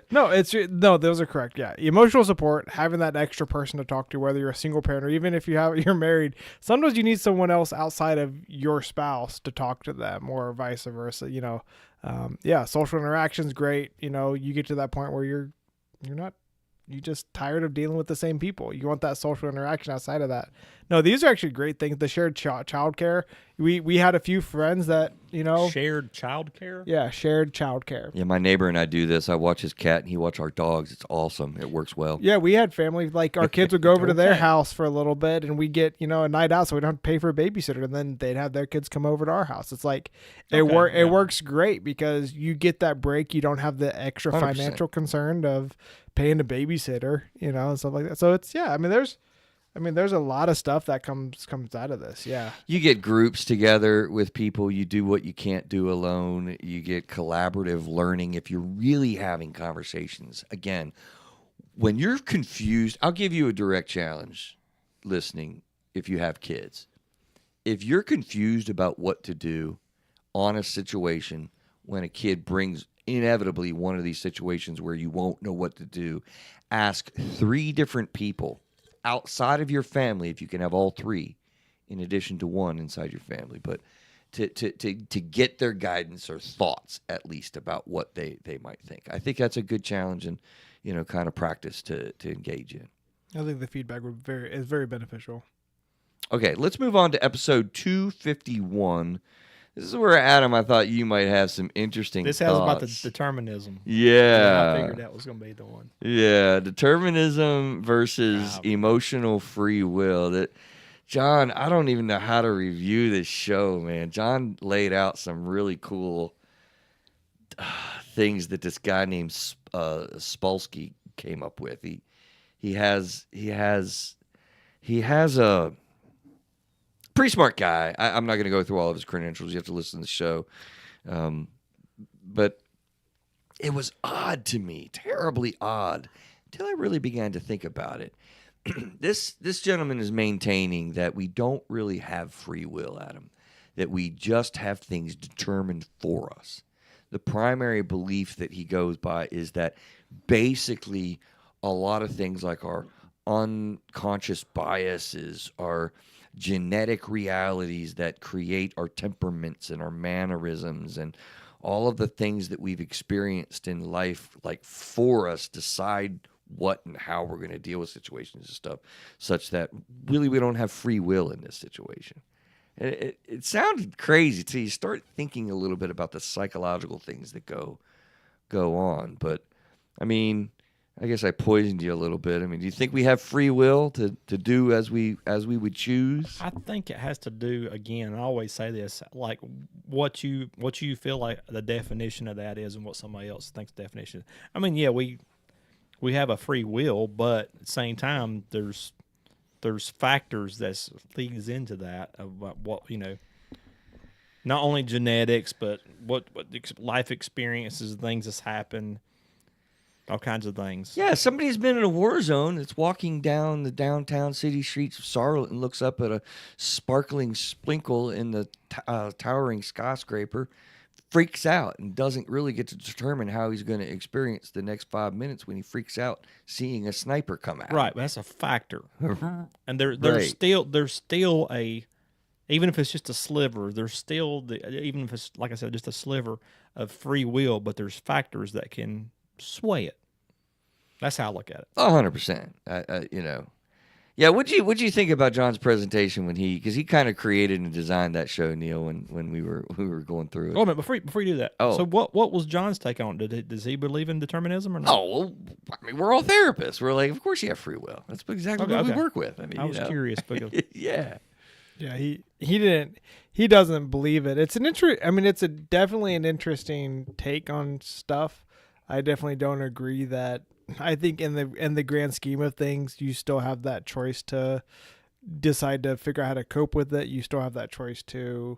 No, those are correct. Yeah, emotional support, having that extra person to talk to, whether you're a single parent or even if you're married. Sometimes you need someone else outside of your spouse to talk to them, or vice versa. You know, social interaction's great. You know, you get to that point where you're just tired of dealing with the same people. You want that social interaction outside of that. No, these are actually great things. The shared child care. We had a few friends that, you know. Shared child care? Yeah, shared child care. Yeah, my neighbor and I do this. I watch his cat and he watch our dogs. It's awesome. It works well. Yeah, we had family, like our kids would go over to their Okay. house for a little bit and we get, you know, a night out so we don't have to pay for a babysitter, and then they'd have their kids come over to our house. It's like it Okay, yeah. works great because you get that break. You don't have the extra 100%. financial concern of paying a babysitter, you know, and stuff like that. So it's, yeah, I mean, there's I mean, there's a lot of stuff that comes out of this. Yeah. You get groups together with people. You do what you can't do alone. You get collaborative learning if you're really having conversations. Again, when you're confused, I'll give you a direct challenge listening if you have kids. If you're confused about what to do on a situation when a kid brings inevitably one of these situations where you won't know what to do, ask 3 different people outside of your family, if you can have all 3 in addition to one inside your family, but to get their guidance or thoughts at least about what they might think. I think that's a good challenge and kind of practice to engage in. I think the feedback is very beneficial. Okay, let's move on to episode 251. This is where, Adam, I thought you might have some interesting This thoughts. has about the determinism. Yeah. I figured that was going to be the one. Yeah, determinism versus emotional free will. That, John, I don't even know how to review this show, man. John laid out some really cool things that this guy named Spolsky came up with. He has a pretty smart guy. I'm not going to go through all of his credentials. You have to listen to the show. But it was odd to me, terribly odd, until I really began to think about it. This gentleman is maintaining that we don't really have free will, Adam, that we just have things determined for us. The primary belief that he goes by is that basically a lot of things like our unconscious biases, our genetic realities that create our temperaments and our mannerisms and all of the things that we've experienced in life, like for us, decide what and how we're going to deal with situations and stuff, such that really we don't have free will in this situation. It sounded crazy till you start thinking a little bit about the psychological things that go on. But I mean, I guess I poisoned you a little bit. I mean, do you think we have free will to do as we would choose? I think it has to do, again, I always say this, like what you feel like the definition of that is and what somebody else thinks the definition is. I mean, yeah, we have a free will, but at the same time, there's factors that leads into that about what, not only genetics, but what life experiences, things that's happened, all kinds of things. Yeah, somebody's been in a war zone that's walking down the downtown city streets of Charlotte and looks up at a sparkling sprinkle in the towering skyscraper, freaks out, and doesn't really get to determine how he's going to experience the next 5 minutes when he freaks out seeing a sniper come out. Right, that's a factor. And there's Right. still a, even if it's just a sliver, there's still even if it's, like I said, just a sliver of free will, but there's factors that can sway it. That's how I look at it. 100%. Yeah. What'd you think about John's presentation because he kind of created and designed that show, Neil, when we were going through it. Oh, before you do that. Oh. So what was John's take on it? Does he believe in determinism or not? Oh, well, I mean, we're all therapists. We're like, of course you have free will. That's exactly what we work with. I mean, I was curious because yeah. Yeah, he doesn't believe it. It's it's definitely an interesting take on stuff. I definitely don't agree that. I think in the grand scheme of things, you still have that choice to decide to figure out how to cope with it. You still have that choice to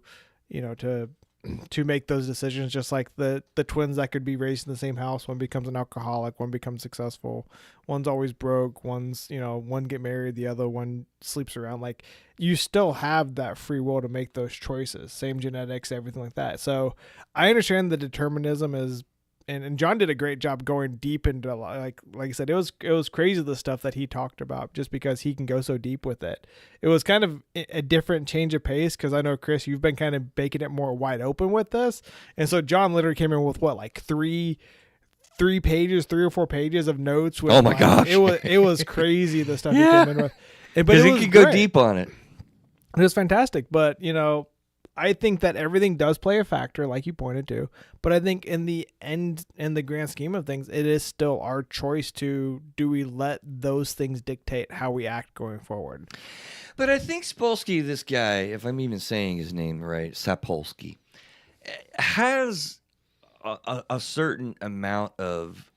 make those decisions, just like the twins that could be raised in the same house. One becomes an alcoholic, one becomes successful, one's always broke, one get married, the other one sleeps around. Like, you still have that free will to make those choices, same genetics, everything like that. So I understand the determinism is, and John did a great job going deep into, like I said, it was crazy, the stuff that he talked about, just because he can go so deep with it. It was kind of a different change of pace, because I know, Chris, you've been kind of baking it more wide open with this, and so John literally came in with three or four pages of notes. With, oh my gosh, it was crazy, the stuff he came in with. Because he could go deep on it. It was fantastic, but I think that everything does play a factor, like you pointed to, but I think in the end, in the grand scheme of things, it is still our choice do we let those things dictate how we act going forward. But I think Spolsky, this guy, if I'm even saying his name right, Sapolsky, has a certain amount of,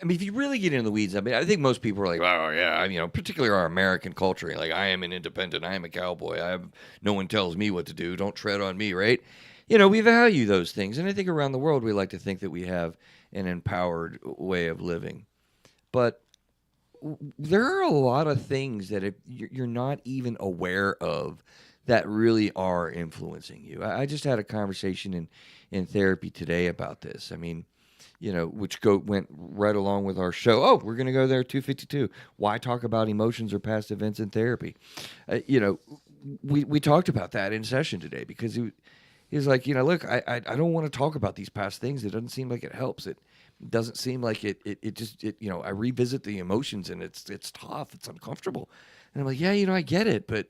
I mean, if you really get into the weeds, I mean, I think most people are like, oh, yeah, particularly our American culture, like, I am an independent, I am a cowboy, no one tells me what to do, don't tread on me, right? We value those things. And I think around the world, we like to think that we have an empowered way of living. But there are a lot of things that if you're not even aware of that really are influencing you. I just had a conversation in therapy today about this. I mean, which went right along with our show. Oh, we're going to go there, 252. Why talk about emotions or past events in therapy? We talked about that in session today because he was like, look, I don't want to talk about these past things. It doesn't seem like it helps. It doesn't seem like it just I revisit the emotions and it's tough. It's uncomfortable. And I'm like, yeah, I get it, but,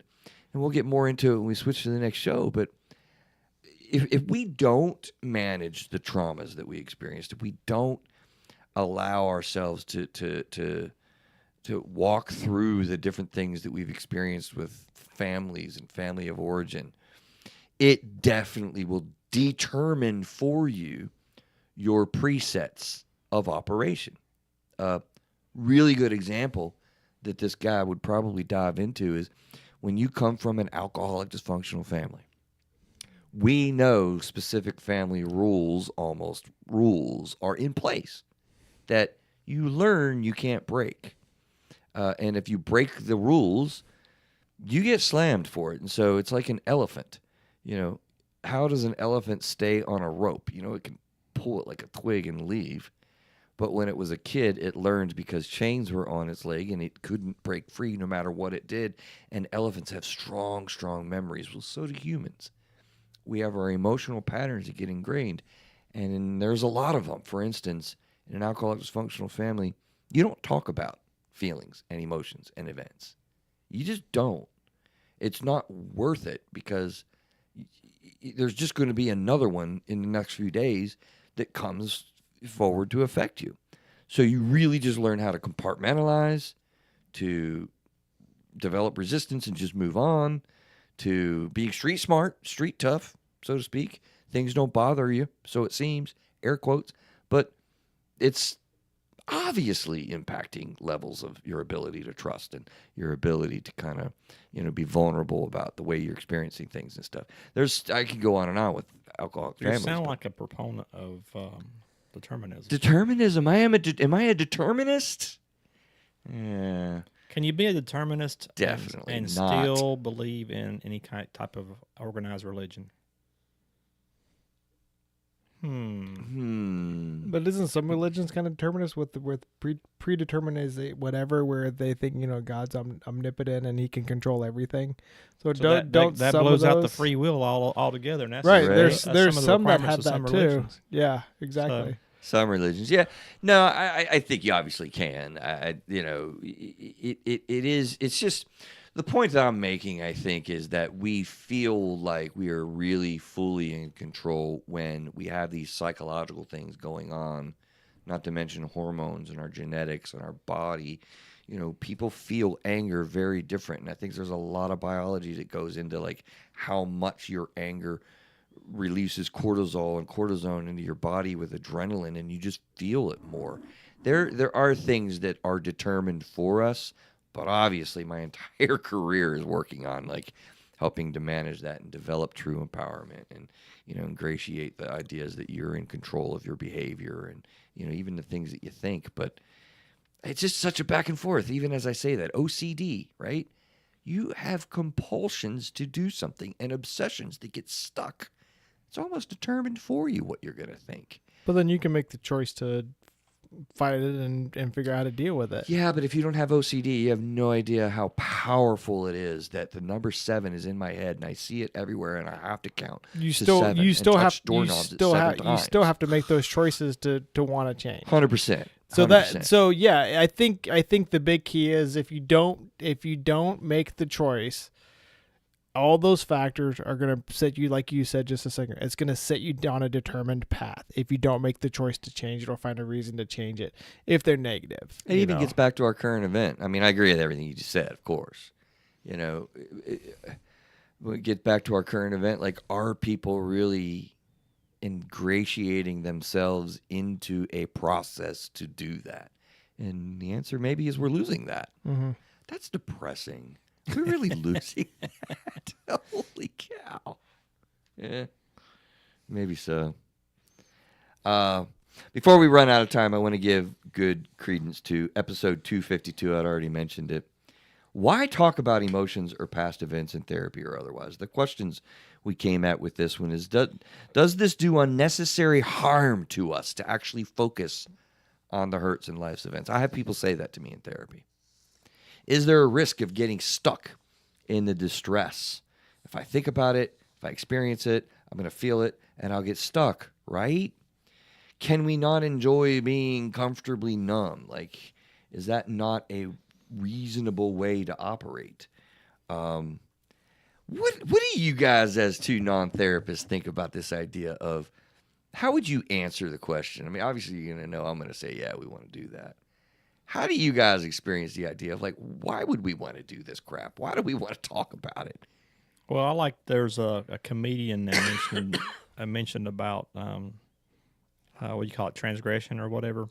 and we'll get more into it when we switch to the next show. But if we don't manage the traumas that we experienced, if we don't allow ourselves to walk through the different things that we've experienced with families and family of origin, it definitely will determine for you your presets of operation. A really good example that this guy would probably dive into is when you come from an alcoholic dysfunctional family. We know specific family rules are in place that you learn you can't break. And if you break the rules, you get slammed for it. And so it's like an elephant. How does an elephant stay on a rope? It can pull it like a twig and leave. But when it was a kid, it learned because chains were on its leg and it couldn't break free no matter what it did. And elephants have strong, strong memories. Well, so do humans. We have our emotional patterns that get ingrained. And there's a lot of them. For instance, in an alcoholic dysfunctional family, you don't talk about feelings and emotions and events. You just don't. It's not worth it because there's just going to be another one in the next few days that comes forward to affect you. So you really just learn how to compartmentalize, to develop resistance and just move on, to being street smart, street tough, so to speak. Things don't bother you, so it seems, air quotes, but it's obviously impacting levels of your ability to trust and your ability to kind of, be vulnerable about the way you're experiencing things and stuff. I could go on and on with alcoholic families. You sound like a proponent of determinism. Determinism. Am I a determinist? Yeah. Can you be a determinist Definitely and not. still believe in any type of organized religion? But isn't some religions kind of determinist with predetermined whatever, where they think God's omnipotent and He can control everything? So don't that some blows of out the those, free will altogether. And that's right? that's There's some that requirements have of that some too. religions. Yeah, exactly. Some religions, yeah. No, I think you obviously can. It's just the point that I'm making, I think, is that we feel like we are really fully in control when we have these psychological things going on, not to mention hormones and our genetics and our body. People feel anger very different. And I think there's a lot of biology that goes into like how much your anger releases cortisol and cortisone into your body with adrenaline, and you just feel it more. There are things that are determined for us, but obviously my entire career is working on like helping to manage that and develop true empowerment and ingratiate the ideas that you're in control of your behavior and even the things that you think. But it's just such a back and forth. Even as I say that, OCD, right? You have compulsions to do something and obsessions that get stuck. It's almost determined for you what you're going to think. But then you can make the choice to fight it and figure out how to deal with it. Yeah, but if you don't have OCD, you have no idea how powerful it is that the number 7 is in my head and I see it everywhere and I have to count. You still have to make those choices to want to change. 100%. So yeah, I think the big key is if you don't make the choice, all those factors are going to set you, like you said just a second, it's going to set you down a determined path. If you don't make the choice to change it or find a reason to change it, if they're negative. It even gets back to our current event. I mean, I agree with everything you just said, of course. We get back to our current event, like, are people really ingratiating themselves into a process to do that? And the answer maybe is we're losing that. Mm-hmm. That's depressing. We're really losing that. Holy cow. Yeah, maybe so. Before we run out of time, I want to give good credence to episode 252. I'd already mentioned it. Why talk about emotions or past events in therapy or otherwise? The questions we came at with this one is, does this do unnecessary harm to us to actually focus on the hurts and life's events? I have people say that to me in therapy. Is there a risk of getting stuck in the distress? If I think about it, if I experience it, I'm going to feel it, and I'll get stuck, right? Can we not enjoy being comfortably numb? Like, is that not a reasonable way to operate? What do you guys as two non-therapists think about this idea of how would you answer the question? I mean, obviously you're going to know I'm going to say, yeah, we want to do that. How do you guys experience the idea of, like, why would we want to do this crap? Why do we want to talk about it? Well, I like there's a comedian that mentioned about what do you call it, transgression or whatever.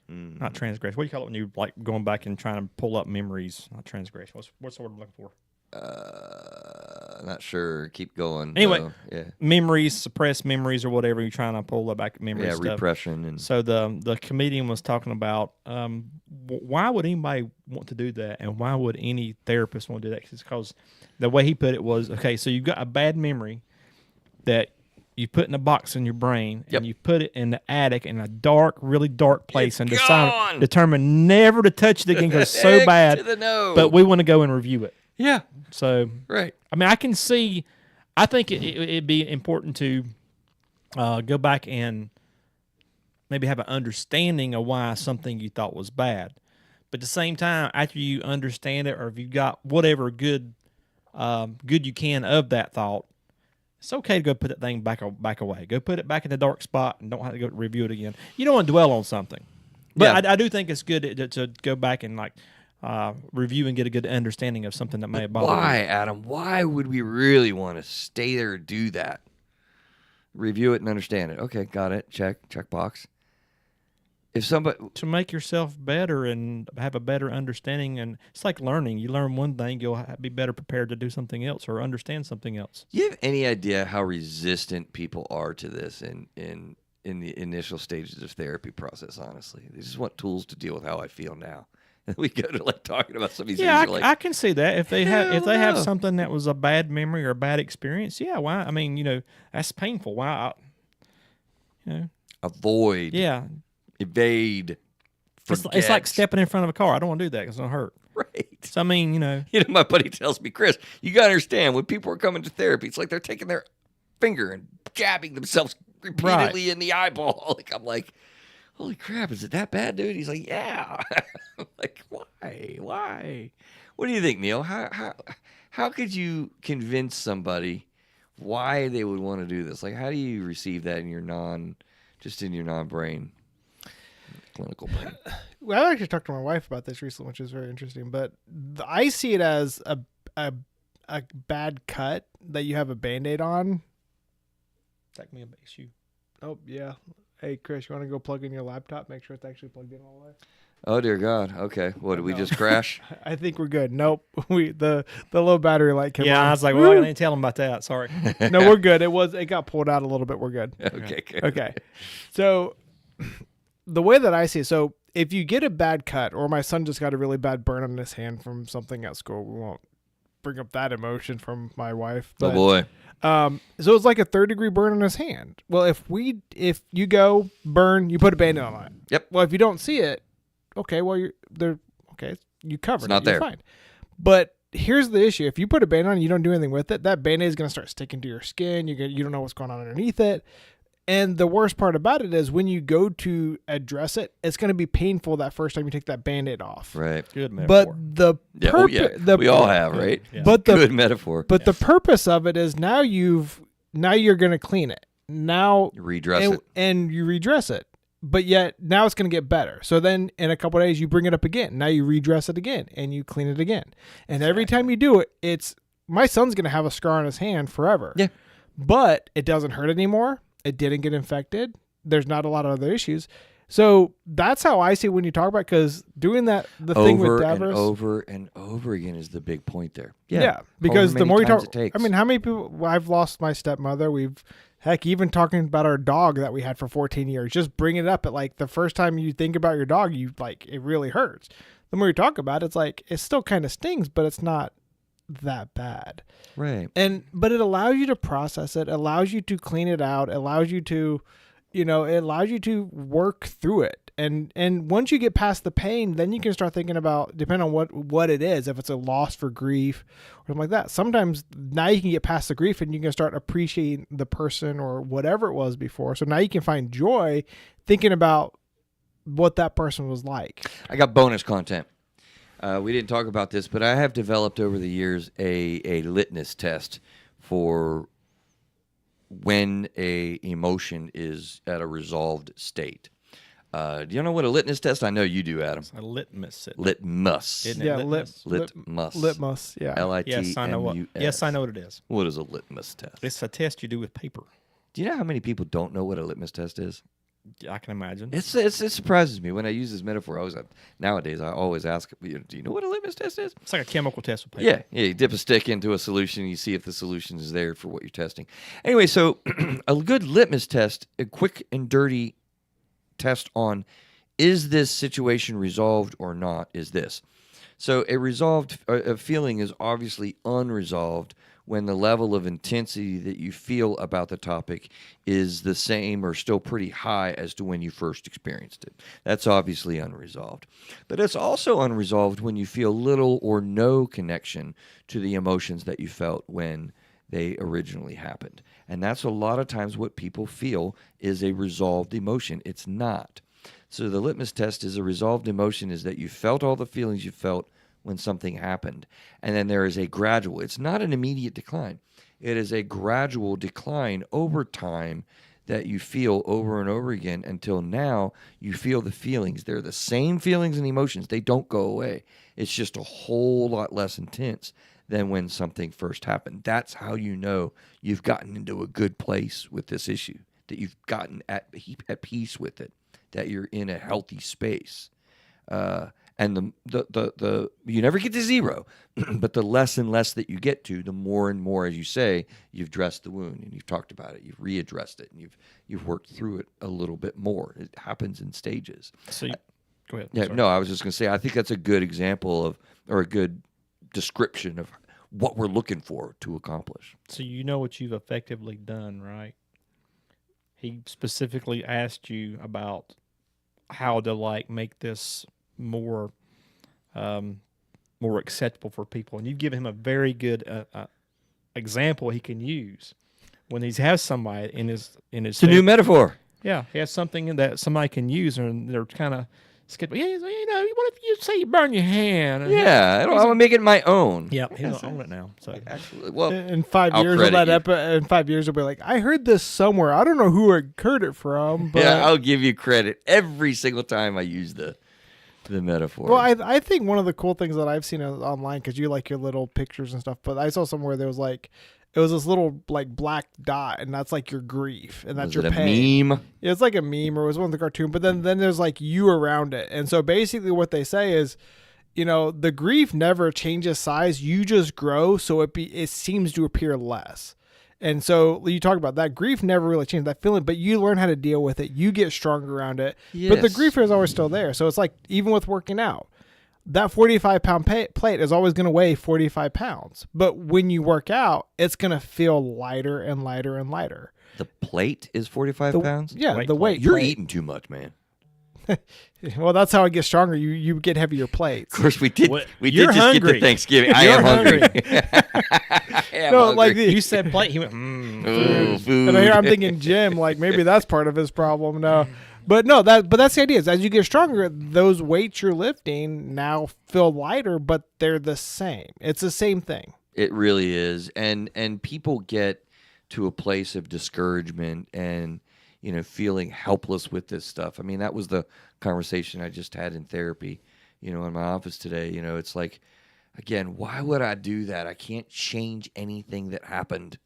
Mm-hmm. Not transgression. What do you call it when you like going back and trying to pull up memories? Not transgression. What's the word I'm looking for? Not sure. Keep going. Anyway, yeah, memories, suppressed memories or whatever. You're trying to pull back memories. yeah, stuff. repression and So the comedian was talking about why would anybody want to do that, and why would any therapist want to do that? Because the way he put it was, okay, so you've got a bad memory that you put in a box in your brain, Yep. and you put it in the attic in a dark, really dark place, and gone! determine never to touch it again because it's so Heck bad. to the no. But we want to go and review it. yeah, So right. I mean, I think it'd be important to go back and maybe have an understanding of why something you thought was bad. But at the same time, after you understand it, or if you've got whatever good you can of that thought, it's okay to go put that thing back away. Go put it back in the dark spot and don't have to go review it again. You don't want to dwell on something. But Yeah. I do think it's good to go back and review and get a good understanding of something that may have bothered you. Why, Adam? Why would we really want to stay there and do that? Review it and understand it. Okay, got it. Check box. If somebody, To make yourself better and have a better understanding, and it's like learning. You learn one thing, you'll be better prepared to do something else or understand something else. you have any idea how resistant people are to this in the initial stages of therapy process? Honestly, they just want tools to deal with how I feel now. And we go to like talking about some of these Yeah, things. I can see that if they have no. something that was a bad memory or a bad experience. Yeah, why? I mean, that's painful. Why? Avoid, Yeah, evade, forget. it's like stepping in front of a car. I don't want to do that because it'll hurt. Right. So I mean, My buddy tells me, Chris, you got to understand when people are coming to therapy, it's like they're taking their finger and jabbing themselves repeatedly in the eyeball. Like, I'm like, holy crap, is it that bad, dude? He's like, yeah. I'm like, why? What do you think, Neil? How could you convince somebody why they would want to do this? Like, how do you receive that in your non-brain, clinical brain? Well, I actually talked to my wife about this recently, which is very interesting. But I see it as a bad cut that you have a Band-Aid on. take me a issue. Oh, yeah. Hey, Chris, you want to go plug in your laptop? Make sure it's actually plugged in all the way. Oh, dear God. Okay. What, did we No. just crash? I think we're good. Nope. The low battery light came on. Yeah, I was like, well, I didn't tell them about that. Sorry. No, we're good. It got pulled out a little bit. We're good. Okay, good. Okay. So the way that I see it, so if you get a bad cut, or my son just got a really bad burn on his hand from something at school, we won't bring up that emotion from my wife. Oh, But, boy. so it's like a 3rd-degree burn on his hand. Well, if you go burn, you put a Band-Aid on it. Yep. Well, if you don't see it, okay, well you covered It's not it. You're there. fine. But here's the issue: if you put a Band-Aid on and you don't do anything with it, that Band-Aid is going to start sticking to your skin. You don't know what's going on underneath it. And the worst part about it is when you go to address it, it's going to be painful that first time you take that Band-Aid off. Right. Good metaphor. But the We all have, right? Yeah. But Good metaphor. But the purpose of it is now you're going to clean it. Now Redress and, it. and you redress it. But yet now it's going to get better. So then in a couple of days you bring it up again. Now you redress it again and you clean it again. And every time you do it, my son's going to have a scar on his hand forever. Yeah. But it doesn't hurt anymore. It didn't get infected. There's not a lot of other issues. So that's how I see it when you talk about, because doing that, the thing with Over and Davros, over and over again is the big point there. yeah, because however the many more you times talk, it takes. I mean, how many people? Well, I've lost my stepmother. Heck, even talking about our dog that we had for 14 years, just bring it up at like the first time you think about your dog, you like, it really hurts. The more you talk about it, it's like, it still kind of stings, but it's not that bad. Right. But it allows you to process it, allows you to clean it out, allows you to, it allows you to work through it. And once you get past the pain, then you can start thinking about, depending on what it is, if it's a loss for grief or something like that. Sometimes now you can get past the grief and you can start appreciating the person or whatever it was before. So now you can find joy thinking about what that person was like. I got bonus content. We didn't talk about this, but I have developed over the years a litmus test for when a emotion is at a resolved state. Do you know what a litmus test? I know you do, Adam. A litmus. Litmus. Isn't it? Yeah, Litmus? Litmus. Yeah. Yes, I know what. LITMUS. Yes, I know what it is. What is a litmus test? It's a test you do with paper. Do you know how many people don't know what a litmus test is? I can imagine. It surprises me when I use this metaphor. Nowadays I always ask, do you know what a litmus test is? It's like a chemical test with paper. Yeah. You dip a stick into a solution, you see if the solution is there for what you're testing. Anyway, so a good litmus test, a quick and dirty test on is this situation resolved or not, is this. So a feeling is obviously unresolved when the level of intensity that you feel about the topic is the same or still pretty high as to when you first experienced it. That's obviously unresolved. But it's also unresolved when you feel little or no connection to the emotions that you felt when they originally happened. And that's a lot of times what people feel is a resolved emotion. It's not. So the litmus test is a resolved emotion is that you felt all the feelings you felt when something happened. And then there is a gradual, it's not an immediate decline. It is a gradual decline over time that you feel over and over again until now you feel the feelings. They're the same feelings and emotions. They don't go away. It's just a whole lot less intense than when something first happened. That's how you know you've gotten into a good place with this issue, that you've gotten at peace with it, that you're in a healthy space. And the you never get to zero, but the less and less that you get to, the more and more, as you say, you've dressed the wound and you've talked about it, you've readdressed it, and you've worked through it a little bit more. It happens in stages. So go ahead. Yeah, Sorry. no, I was just going to say, I think that's a good example of, or a good description of what we're looking for to accomplish. So you know what you've effectively done, right? He specifically asked you about how to make this more acceptable for people, and you've given him a very good example he can use when he has somebody in his. It's a new metaphor. Yeah, he has something that somebody can use, and they're kind of skeptical. Yeah, what if you say you burn your hand? And Yeah, I'm gonna make it my own. Yeah, he'll own it now. So Actually, well, In 5 I'll years, credit you. in 5 years, we'll be like, I heard this somewhere. I don't know who I heard it from, but yeah, I'll give you credit every single time I use the metaphor. well, I think one of the cool things that I've seen online, because you like your little pictures and stuff, but I saw somewhere there was it was this little black dot, and that's your grief, and that's Was your it a pain. meme? It's like a meme, or it was one of the cartoon, but then there's you around it. And so basically what they say is, the grief never changes size. You just grow, so it seems to appear less. And so you talk about that grief never really changed that feeling, but you learn how to deal with it. You get stronger around it, but the Yes. grief is always still there. So it's even with working out, that 45-pound plate is always going to weigh 45 pounds. But when you work out, it's going to feel lighter and lighter and lighter. The plate is 45 pounds? Yeah, Weight the weight. You're plate. eating too much, man. Well, that's how it gets stronger. You get heavier plates. Of course, we did. What? We You're did just get hungry. to Thanksgiving. I You're am hungry. I am No, hungry. you said plate. He went. Ooh, food. And here I'm thinking gym, maybe that's part of his problem. No. But no, that's the idea. Is as you get stronger, those weights you're lifting now feel lighter, but they're the same. It's the same thing. It really is, and people get to a place of discouragement and feeling helpless with this stuff. I mean, that was the conversation I just had in therapy, in my office today. It's again, why would I do that? I can't change anything that happened.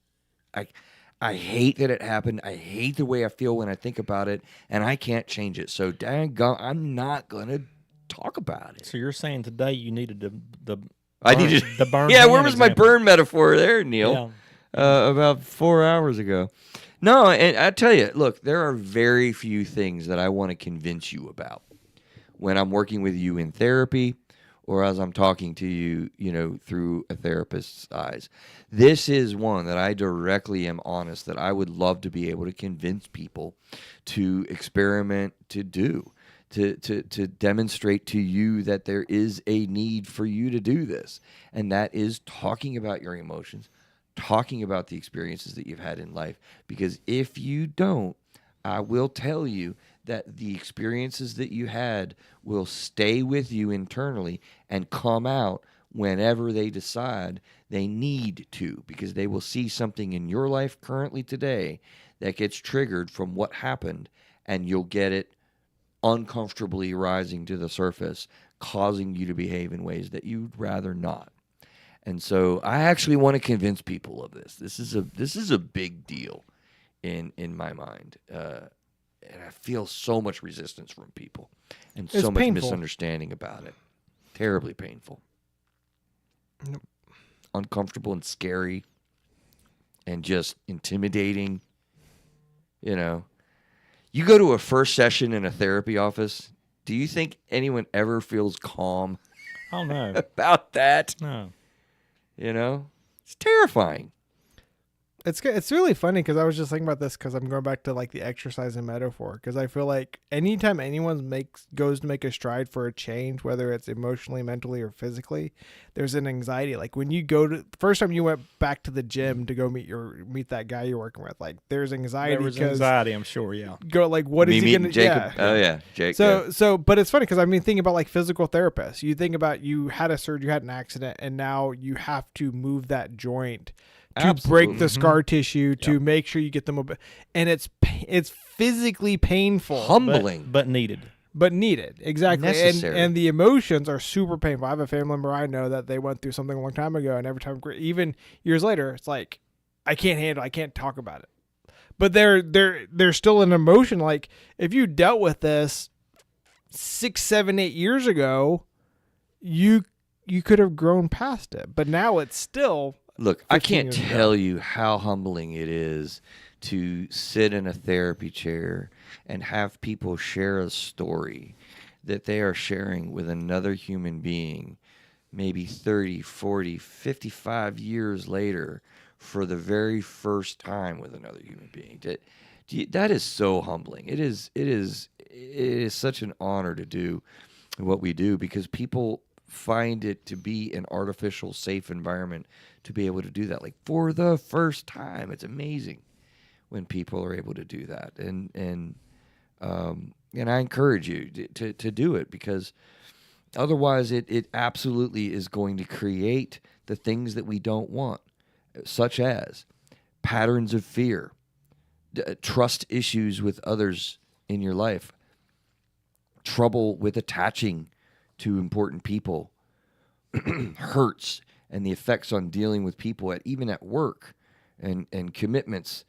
I hate that it happened. I hate the way I feel when I think about it, and I can't change it. So, I'm not going to talk about it. So you're saying today you needed the I burn, needed the burn. Yeah, hand where was my example. burn metaphor there, Neil? About 4 hours ago. No, and I tell you, look, there are very few things that I want to convince you about when I'm working with you in therapy or as I'm talking to you, through a therapist's eyes. This is one that I directly am honest that I would love to be able to convince people to experiment to do. To demonstrate to you that there is a need for you to do this. And that is talking about your emotions, talking about the experiences that you've had in life. Because if you don't, I will tell you that the experiences that you had will stay with you internally and come out whenever they decide they need to, because they will see something in your life currently today that gets triggered from what happened, and you'll get it uncomfortably rising to the surface, causing you to behave in ways that you'd rather not. And so I actually want to convince people of this. This is a big deal in my mind. And I feel so much resistance from people and It's so much painful. misunderstanding about it. Terribly painful. Nope. Uncomfortable and scary and just intimidating. You go to a first session in a therapy office, do you think anyone ever feels calm Oh no, about that? no. It's terrifying. It's really funny because I was just thinking about this because I'm going back to like the exercise and metaphor, because I feel like anytime anyone goes to make a stride for a change, whether it's emotionally, mentally, or physically, there's an anxiety. Like when you go to the first time you went back to the gym to go meet that guy you're working with, like there's anxiety. There was because anxiety, I'm sure. Yeah. Go like, what is he meeting gonna? Jacob? Yeah. Oh yeah, Jake. So, but it's funny because I mean, thinking about like physical therapists, you think about you had a surgery, you had an accident, and now you have to move that joint to Absolutely. break the scar tissue to make sure you get them, and it's physically painful, Humbling. but needed. but needed. Exactly. Necessary. And the emotions are super painful. I have a family member I know that they went through something a long time ago, and every time, even years later, it's like I can't talk about it. But there's still an emotion. Like if you dealt with this 6, 7, 8 years ago, you could have grown past it. But now it's still. Look, I 15 can't years ago. tell you how humbling it is to sit in a therapy chair and have people share a story that they are sharing with another human being maybe 30, 40, 55 years later for the very first time with another human being. That is so humbling. It is such an honor to do what we do, because people find it to be an artificial, safe environment to be able to do that. Like for the first time, it's amazing when people are able to do that. And I encourage you to do it, because otherwise it absolutely is going to create the things that we don't want, such as patterns of fear, trust issues with others in your life, trouble with attaching to important people, hurts and the effects on dealing with people even at work, and commitments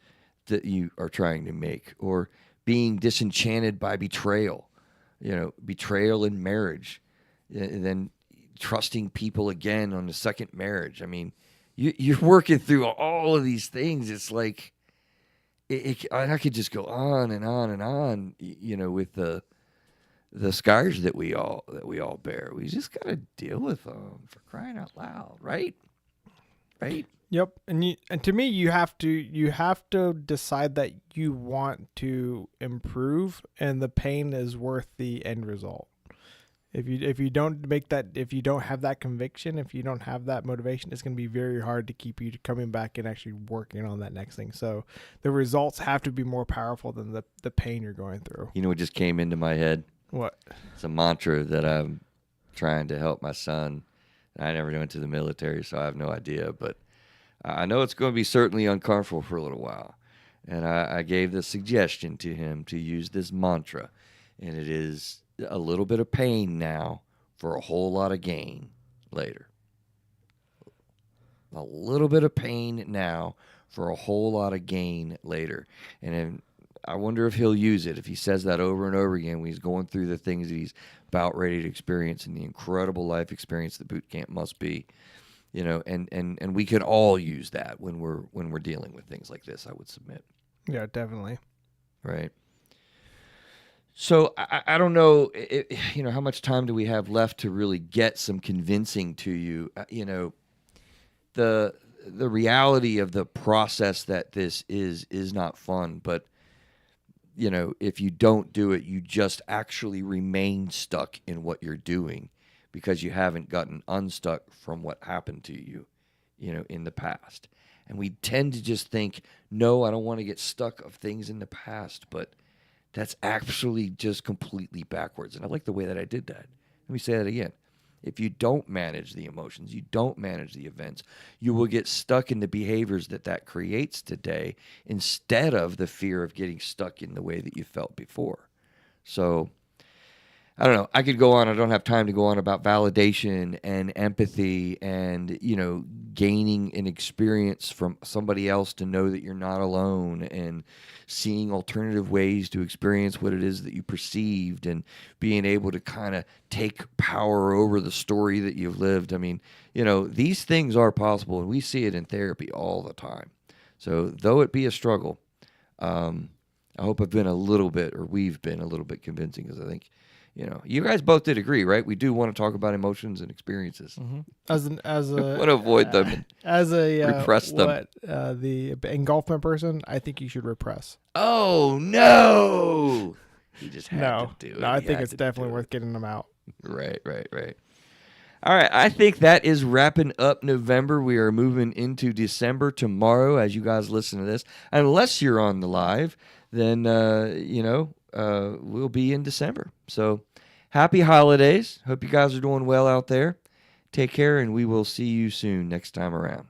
that you are trying to make, or being disenchanted by betrayal, betrayal in marriage, and then trusting people again on the second marriage. I mean, you're working through all of these things. It's like, I could just go on and on and on, with the scars that we all bear. We just got to deal with them, for crying out loud, right? Right? Yep. And to me, you have to decide that you want to improve, and the pain is worth the end result. If you don't have that conviction, if you don't have that motivation, it's going to be very hard to keep you coming back and actually working on that next thing. So the results have to be more powerful than the pain you're going through. You know what just came into my head? What? It's a mantra that I'm trying to help my son. I never went to the military, so I have no idea, but I know it's going to be certainly uncomfortable for a little while. And I gave the suggestion to him to use this mantra, and it is a little bit of pain now for a whole lot of gain later. A little bit of pain now for a whole lot of gain later. And then I wonder if he'll use it, if he says that over and over again when he's going through the things that he's about ready to experience and the incredible life experience that boot camp must be. You know, and we can all use that when we're dealing with things like this, I would submit. Yeah, definitely. Right. So I don't know, you know, how much time do we have left to really get some convincing to you? You know, the reality of the process that this is not fun, but you know, if you don't do it, you just actually remain stuck in what you're doing because you haven't gotten unstuck from what happened to you, you know, in the past. And we tend to just think, no, I don't want to get stuck of things in the past, but that's actually just completely backwards. And I like the way that I did that. Let me say that again. If you don't manage the emotions, you don't manage the events, you will get stuck in the behaviors that creates today instead of the fear of getting stuck in the way that you felt before. So I don't know. I could go on. I don't have time to go on about validation and empathy and, you know, gaining an experience from somebody else to know that you're not alone and seeing alternative ways to experience what it is that you perceived and being able to kind of take power over the story that you've lived. I mean, you know, these things are possible and we see it in therapy all the time. So though it be a struggle, I hope I've been a little bit, or we've been a little bit convincing, because I think, you know, you guys both did agree, right? We do want to talk about emotions and experiences. Mm-hmm. As a want to avoid them and as a repress them. The engulfment person, I think you should repress. Oh no! He just had to do it. No, I He think had it's to definitely do worth it. getting them out. Right. All right, I think that is wrapping up November. We are moving into December tomorrow as you guys listen to this. Unless you're on the live, then, you know, we'll be in December. So happy holidays. Hope you guys are doing well out there. Take care, and we will see you soon next time around.